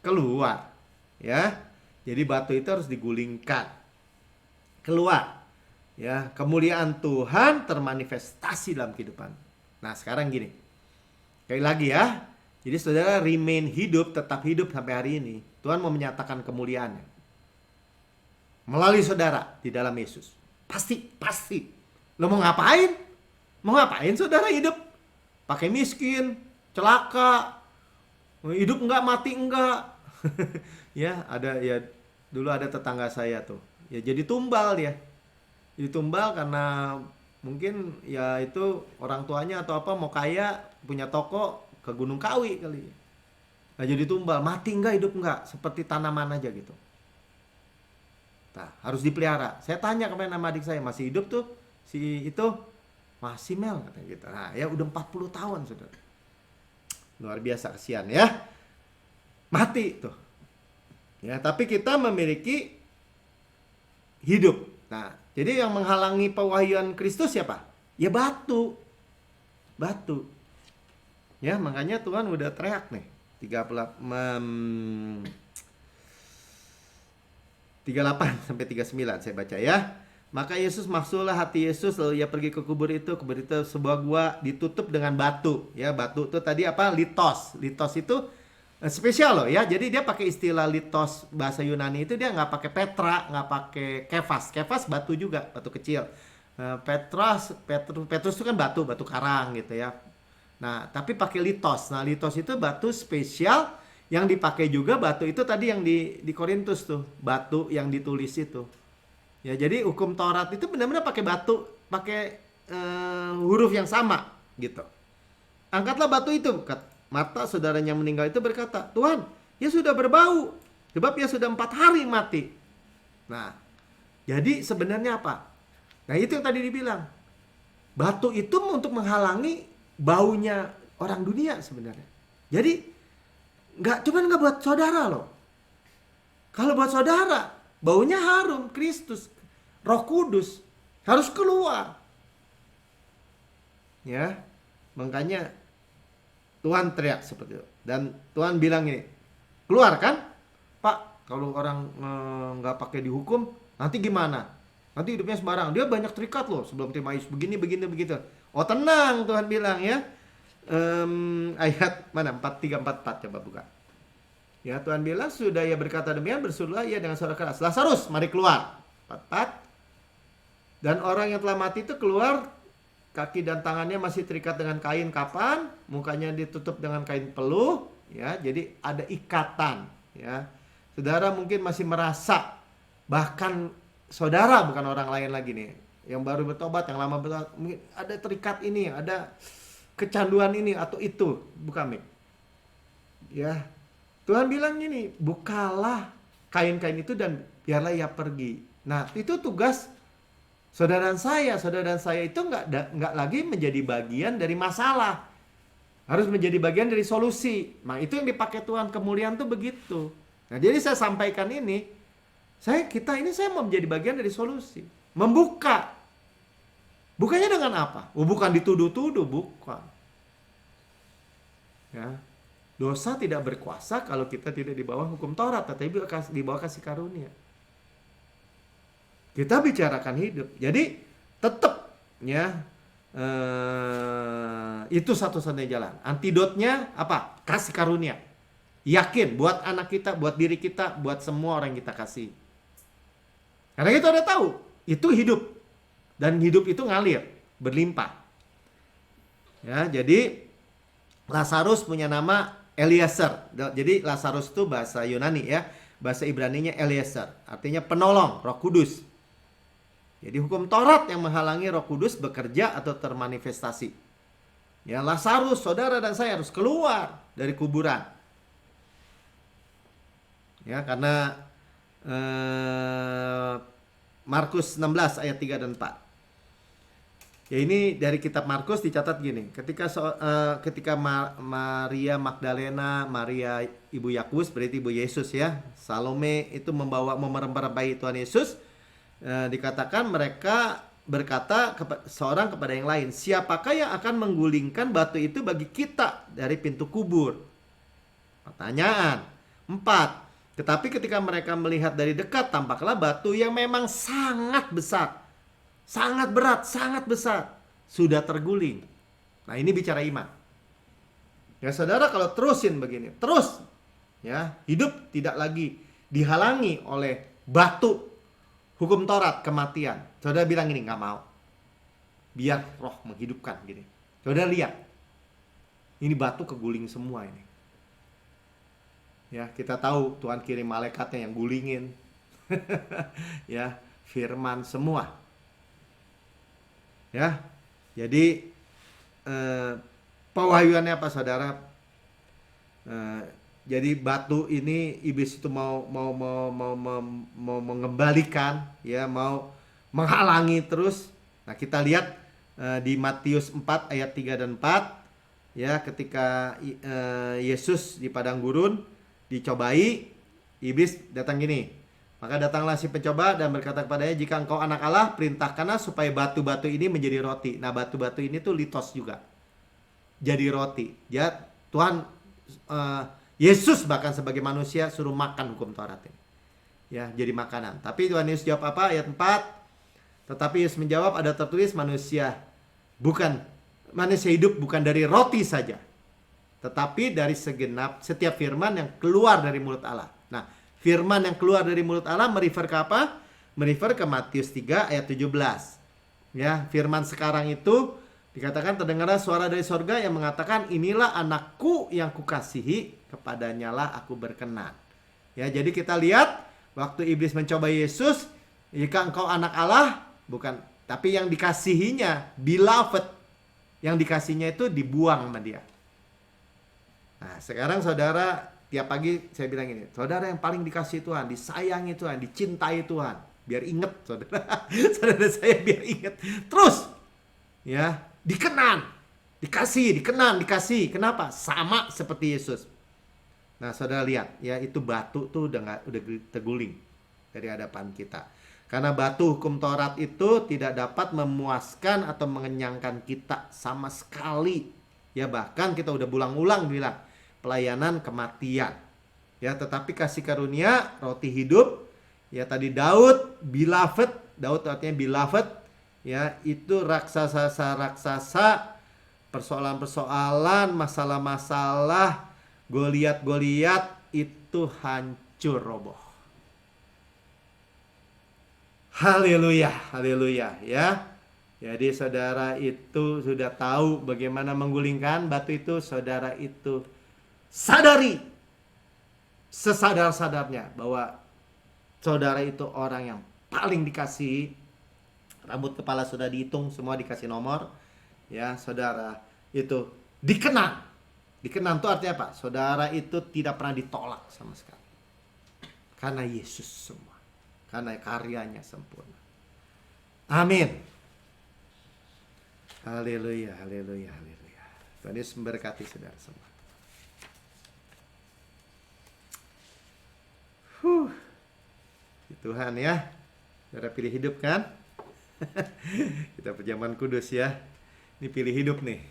A: Keluar. Ya. Jadi batu itu harus digulingkan. Keluar. Ya, kemuliaan Tuhan termanifestasi dalam kehidupan. Nah, sekarang gini. Sekali lagi ya. Jadi saudara remain hidup, tetap hidup sampai hari ini. Tuhan mau menyatakan kemuliaannya melalui saudara di dalam Yesus. Pasti. Lo mau ngapain? Mau ngapain saudara hidup? Pakai miskin, celaka, hidup enggak, mati enggak. Ya, dulu ada tetangga saya tuh. Ya jadi tumbal dia. Jadi tumbal karena mungkin ya itu orang tuanya atau apa mau kaya, punya toko ke Gunung Kawi kali. Nah, jadi tumbal, mati enggak, hidup enggak, seperti tanaman aja gitu. Nah, harus dipelihara. Saya tanya kemarin sama adik saya, masih hidup tuh si itu? Masih, Mel, katanya gitu. Nah, ya udah 40 tahun saudara. Luar biasa, kasihan ya. Mati tuh. Ya, tapi kita memiliki hidup. Nah, jadi yang menghalangi pewahyuan Kristus siapa? Ya batu. Batu. Ya, makanya Tuhan udah teriak nih. 38 sampai 39 saya baca ya. Maka Yesus maksudlah hati Yesus, lalu ia pergi ke kubur itu sebuah gua ditutup dengan batu. Ya, batu itu tadi apa? Litos. Litos itu spesial loh ya. Jadi dia pakai istilah litos, bahasa Yunani itu dia nggak pakai petra, nggak pakai kefas. Kefas batu juga, batu kecil. Petrus itu kan batu karang gitu ya. Nah, tapi pakai litos. Nah, litos itu batu spesial yang dipakai juga batu itu tadi yang di Korintus tuh, batu yang ditulis itu. Ya, jadi hukum Taurat itu benar-benar pakai batu, pakai huruf yang sama gitu. Angkatlah batu itu. Marta saudaranya meninggal itu berkata, Tuhan, dia sudah berbau, sebab dia sudah 4 hari mati. Nah, jadi sebenarnya apa? Nah, itu yang tadi dibilang. Batu itu untuk menghalangi baunya orang dunia sebenarnya. Jadi nggak buat saudara loh. Kalau buat saudara, baunya harum, Kristus, Roh Kudus harus keluar. Ya, makanya Tuhan teriak seperti itu. Dan Tuhan bilang ini, keluar kan? Pak, kalau orang nggak pakai dihukum, nanti gimana? Nanti hidupnya sembarang. Dia banyak terikat loh sebelum terima Yesus. Begini, begitu. Oh tenang, Tuhan bilang ya. Ayat mana? 4344 coba buka. Ya, Tuhan bilang sudah ia berkata demikian, berserulah ia dengan suara keras, Lazarus, mari keluar. 44. Dan orang yang telah mati itu keluar, kaki dan tangannya masih terikat dengan kain kapan, mukanya ditutup dengan kain peluh, ya. Jadi ada ikatan, ya. Saudara mungkin masih merasa, bahkan saudara bukan orang lain lagi nih, yang baru bertobat, yang lama bertobat, mungkin ada terikat ini, ada kecanduan ini atau itu, buka mic. Ya, Tuhan bilang gini, bukalah kain-kain itu dan biarlah ia pergi. Nah, itu tugas saudara dan saya itu nggak lagi menjadi bagian dari masalah, harus menjadi bagian dari solusi. Nah, itu yang dipakai Tuhan, kemuliaan tuh begitu. Nah, jadi saya sampaikan ini, saya mau menjadi bagian dari solusi, membuka. Bukannya dengan apa? Bukan dituduh-tuduh, bukan. Ya, dosa tidak berkuasa kalau kita tidak di bawah hukum Taurat, tetapi di bawah kasih karunia. Kita bicarakan hidup. Jadi tetap ya itu satu-satunya jalan. Antidotnya apa? Kasih karunia. Yakin buat anak kita, buat diri kita, buat semua orang yang kita kasih. Karena kita udah tahu itu hidup, dan hidup itu ngalir, berlimpah. Ya, jadi Lazarus punya nama Eliezer. Jadi Lazarus itu bahasa Yunani ya. Bahasa Ibraninya Eliezer, artinya penolong, Roh Kudus. Jadi hukum Taurat yang menghalangi Roh Kudus bekerja atau termanifestasi. Ya, Lazarus, saudara dan saya harus keluar dari kuburan. Ya, karena Markus 16 ayat 3 dan 4. Ya, ini dari kitab Markus dicatat gini. Ketika Maria Magdalena, Maria ibu Yakobus, berarti ibu Yesus ya, Salome itu membawa memerempat Tuhan Yesus, dikatakan mereka berkata seorang kepada yang lain, siapakah yang akan menggulingkan batu itu bagi kita dari pintu kubur? Pertanyaan 4. Tetapi ketika mereka melihat dari dekat, tampaklah batu yang memang sangat besar, sangat berat, sangat besar, sudah terguling. Nah, ini bicara iman. Ya saudara, kalau terusin begini, terus ya, hidup tidak lagi dihalangi oleh batu hukum Taurat, kematian. Saudara bilang ini, nggak mau. Biar roh menghidupkan gini. Saudara lihat, ini batu keguling semua ini. Ya, kita tahu Tuhan kirim malaikatnya yang gulingin. Ya, firman semua. Ya, jadi pewahyuannya apa saudara? Jadi batu ini iblis itu mau mengembalikan, ya, mau menghalangi terus. Nah, kita lihat di Matius 4 ayat 3 dan 4, ya, ketika Yesus di padang gurun dicobai, iblis datang gini. Maka datanglah si pencoba dan berkata kepadanya, jika engkau anak Allah, perintahkanlah supaya batu-batu ini menjadi roti. Nah, batu-batu ini tuh litos juga, jadi roti. Ya, Tuhan Yesus bahkan sebagai manusia suruh makan hukum Taurat ini, ya, jadi makanan. Tapi Tuhan Yesus jawab apa? Ayat 4. Tetapi Yesus menjawab, ada tertulis manusia hidup bukan dari roti saja, tetapi dari setiap firman yang keluar dari mulut Allah. Nah, firman yang keluar dari mulut Allah merefer ke apa? Merefer ke Matius 3 ayat 17. Ya, firman sekarang itu dikatakan terdengarlah suara dari sorga yang mengatakan, inilah anakku yang kukasihi, kepadanya lah aku berkenan. Ya, jadi kita lihat waktu iblis mencoba Yesus, jika engkau anak Allah, bukan, tapi yang dikasihinya, beloved, yang dikasihnya itu dibuang sama dia. Nah, sekarang saudara, tiap pagi saya bilang ini, saudara yang paling dikasih Tuhan, disayangi Tuhan, dicintai Tuhan, biar inget saudara. Saudara saya biar inget terus, ya, dikenan, dikasih, dikenan, dikasih. Kenapa? Sama seperti Yesus. Nah, saudara lihat, ya, itu batu tuh udah terguling dari hadapan kita. Karena batu hukum Taurat itu tidak dapat memuaskan atau mengenyangkan kita sama sekali. Ya, bahkan kita udah berulang-ulang bilang pelayanan kematian. Ya, tetapi kasih karunia roti hidup. Ya, tadi Daud beloved, Daud artinya beloved. Ya, itu raksasa-raksasa, persoalan-persoalan, masalah-masalah, Goliat itu hancur roboh. Haleluya, haleluya, ya. Jadi saudara itu sudah tahu bagaimana menggulingkan batu itu. Saudara itu sadari sesadar-sadarnya bahwa saudara itu orang yang paling dikasihi. Rambut kepala sudah dihitung, semua dikasih nomor. Ya, saudara itu dikenang. Dikenang itu artinya apa? Saudara itu tidak pernah ditolak sama sekali. Karena Yesus semua. Karena karyanya sempurna. Amin. Haleluya, haleluya, haleluya. Tuhan Yesus memberkati saudara semua. Tuhan ya. Saudara pilih hidup kan? Kita perjamuan kudus ya. Ini pilih hidup nih.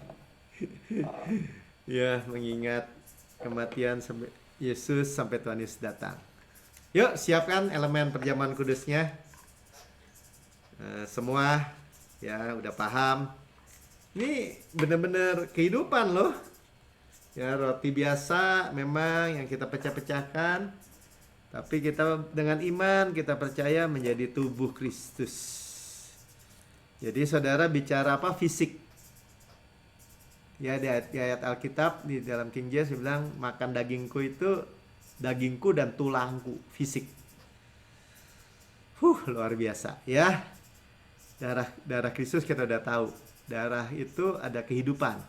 A: Ya, mengingat kematian Yesus sampai Tuhan Yesus datang. Yuk, siapkan elemen perjamuan kudusnya. Semua ya udah paham. Ini benar-benar kehidupan loh. Ya, roti biasa memang yang kita pecah-pecahkan. Tapi kita dengan iman kita percaya menjadi tubuh Kristus. Jadi saudara bicara apa? Fisik. Ya, di ayat Alkitab di dalam King James bilang makan dagingku itu dagingku dan tulangku, fisik. Luar biasa ya. Darah Kristus kita udah tahu. Darah itu ada kehidupan.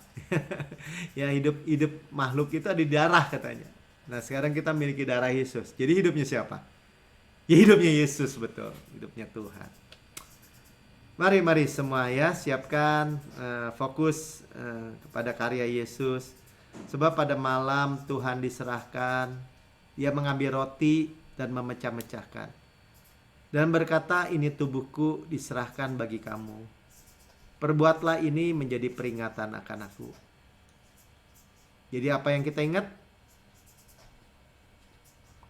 A: Ya, hidup makhluk itu ada di darah katanya. Nah, sekarang kita miliki darah Yesus. Jadi hidupnya siapa? Ya, hidupnya Yesus, betul. Hidupnya Tuhan. Mari semua ya, siapkan fokus kepada karya Yesus. Sebab pada malam Tuhan diserahkan, Dia mengambil roti dan memecah-mecahkan. Dan berkata, ini tubuhku diserahkan bagi kamu. Perbuatlah ini menjadi peringatan akan aku. Jadi apa yang kita ingat?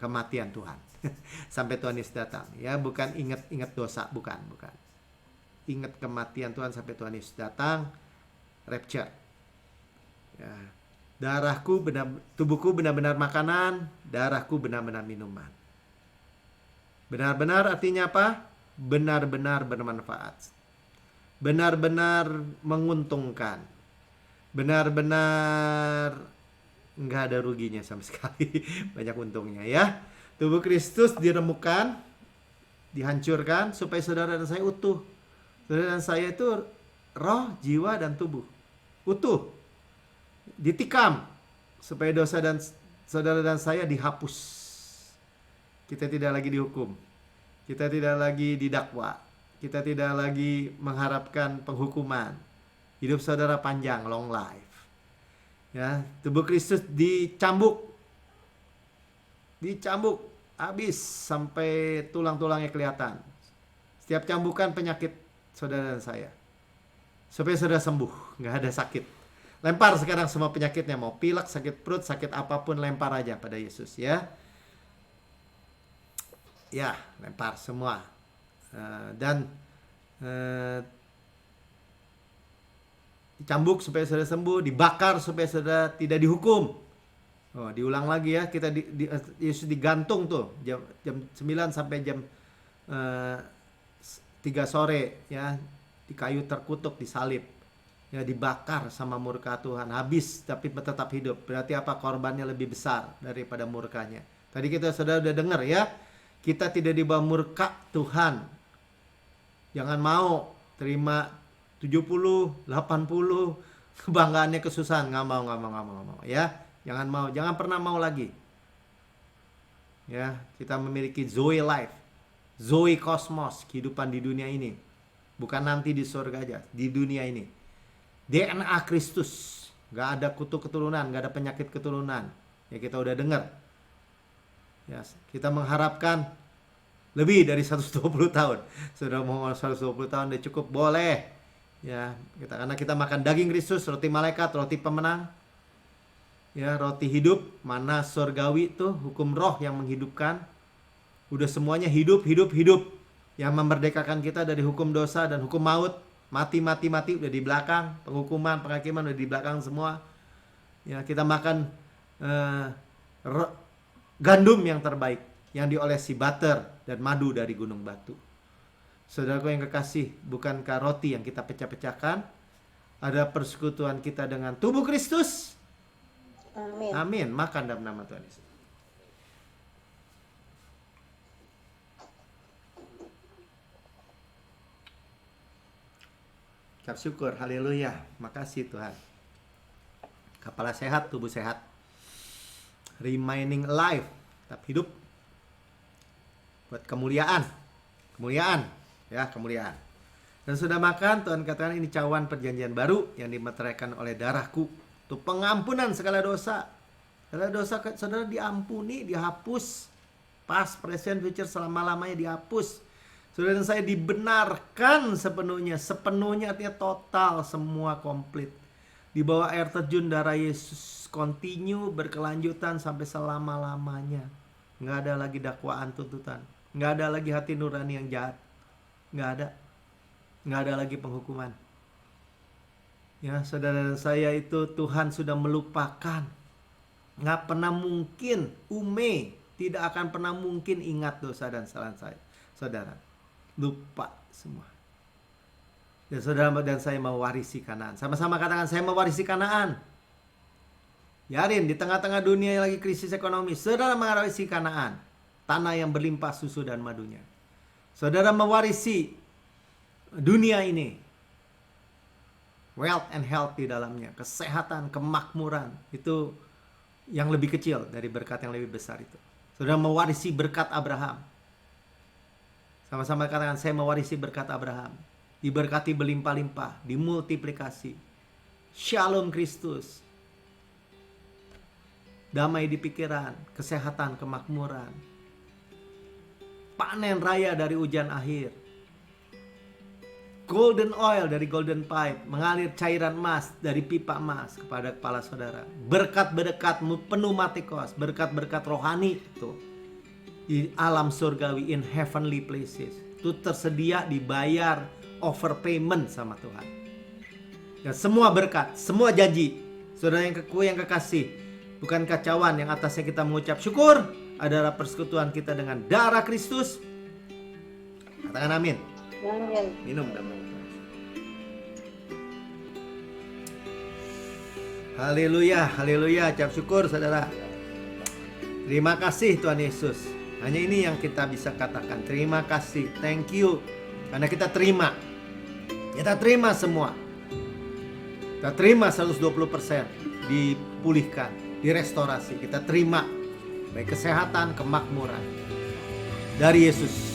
A: Kematian Tuhan. Sampai Tuhan Yesus datang. Ya, bukan ingat dosa, bukan. Ingat kematian Tuhan sampai Tuhan Yesus datang. Rapture. Ya. Tubuhku benar-benar makanan, darahku benar-benar minuman. Benar-benar artinya apa? Benar-benar bermanfaat. Benar-benar menguntungkan. Benar-benar nggak ada ruginya sama sekali. Banyak untungnya ya. Tubuh Kristus diremukkan, dihancurkan supaya saudara dan saya utuh. Saudara dan saya itu roh, jiwa, dan tubuh. Utuh. Ditikam supaya dosa dan saudara dan saya dihapus. Kita tidak lagi dihukum. Kita tidak lagi didakwa. Kita tidak lagi mengharapkan penghukuman. Hidup saudara panjang, long life. Ya, tubuh Kristus dicambuk. Dicambuk habis sampai tulang-tulangnya kelihatan. Setiap cambukan penyakit saudara dan saya. Supaya saudara sembuh, nggak ada sakit. Lempar sekarang semua penyakitnya, mau pilek, sakit perut, sakit apapun, lempar aja pada Yesus ya. Ya, lempar semua. Dicambuk supaya saudara sembuh, dibakar supaya saudara tidak dihukum. Diulang lagi ya, kita Yesus digantung tuh jam 9 sampai jam 3 sore ya, di kayu terkutuk, disalib. Ya, dibakar sama murka Tuhan, habis tapi tetap hidup. Berarti apa? Korbannya lebih besar daripada murkanya. Tadi kita saudara udah dengar ya, kita tidak di bawah murka Tuhan. Jangan mau terima 70, 80, kebanggaannya kesusahan. Nggak mau ya. Jangan pernah mau lagi. Ya, kita memiliki Zoe life, Zoe kosmos, kehidupan di dunia ini. Bukan nanti di surga aja, di dunia ini. DNA Kristus, nggak ada kutu keturunan, nggak ada penyakit keturunan. Ya, kita udah dengar. Ya, kita mengharapkan lebih dari 120 tahun. Sudah mau 120 tahun udah cukup, boleh. Ya, karena kita makan daging Kristus, roti malaikat, roti pemenang. Ya, roti hidup, mana surgawi tuh, hukum roh yang menghidupkan. Udah semuanya hidup. Yang memerdekakan kita dari hukum dosa dan hukum maut. Mati udah di belakang. Penghukuman, penghakiman udah di belakang semua. Ya, kita makan gandum yang terbaik, yang diolesi butter dan madu dari gunung batu. Saudaraku yang kekasih, bukankah roti yang kita pecah-pecahkan ada persekutuan kita dengan tubuh Kristus?
B: Amin.
A: Amin. Makan dalam nama Tuhan Yesus. Ucap syukur, haleluya. Makasih Tuhan. Kepala sehat, tubuh sehat. Remaining alive, tetap hidup. Buat kemuliaan. Dan sudah makan, Tuhan katakan ini cawan perjanjian baru yang dimeteraikan oleh darahku. Itu pengampunan segala dosa. Segala dosa saudara diampuni, dihapus. Past, present, future, selama-lamanya dihapus. Saudara dan saya dibenarkan sepenuhnya. Sepenuhnya artinya total, semua komplit. Di bawah air terjun darah Yesus. Continue, berkelanjutan sampai selama-lamanya. Nggak ada lagi dakwaan, tuntutan. Nggak ada lagi hati nurani yang jahat. Nggak ada lagi penghukuman. Ya, saudara dan saya itu Tuhan sudah melupakan. Nggak pernah mungkin, tidak akan pernah mungkin ingat dosa dan kesalahan saya. Saudara, lupa semua. Dan saudara dan saya mewarisi Kanaan. Sama-sama katakan, saya mewarisi Kanaan. Biarin di tengah-tengah dunia yang lagi krisis ekonomi, saudara mewarisi Kanaan, tanah yang berlimpah susu dan madunya. Saudara mewarisi dunia ini, wealth and health di dalamnya, kesehatan, kemakmuran, itu yang lebih kecil dari berkat yang lebih besar itu. Saudara mewarisi berkat Abraham. Sama-sama katakan, saya mewarisi berkat Abraham. Diberkati berlimpah-limpah, dimultiplikasi. Shalom Kristus. Damai di pikiran, kesehatan, kemakmuran. Panen raya dari hujan akhir. Golden oil dari golden pipe, mengalir cairan emas dari pipa emas kepada kepala saudara. Berkat-berkat pneumatikos, berkat-berkat rohani itu di alam surgawi, in heavenly places. Itu tersedia, dibayar, overpayment sama Tuhan. Dan semua berkat, semua janji, saudara yang kekasih, bukan kacauan yang atasnya kita mengucap syukur, adalah persekutuan kita dengan darah Kristus. Katakan amin.
B: Amin.
A: Minum dan minum. Haleluya, haleluya, ucap syukur saudara. Terima kasih Tuhan Yesus. Hanya ini yang kita bisa katakan. Terima kasih, thank you. Karena kita terima. Kita terima semua. Kita terima 120% dipulihkan, direstorasi. Kita terima baik kesehatan, kemakmuran dari Yesus.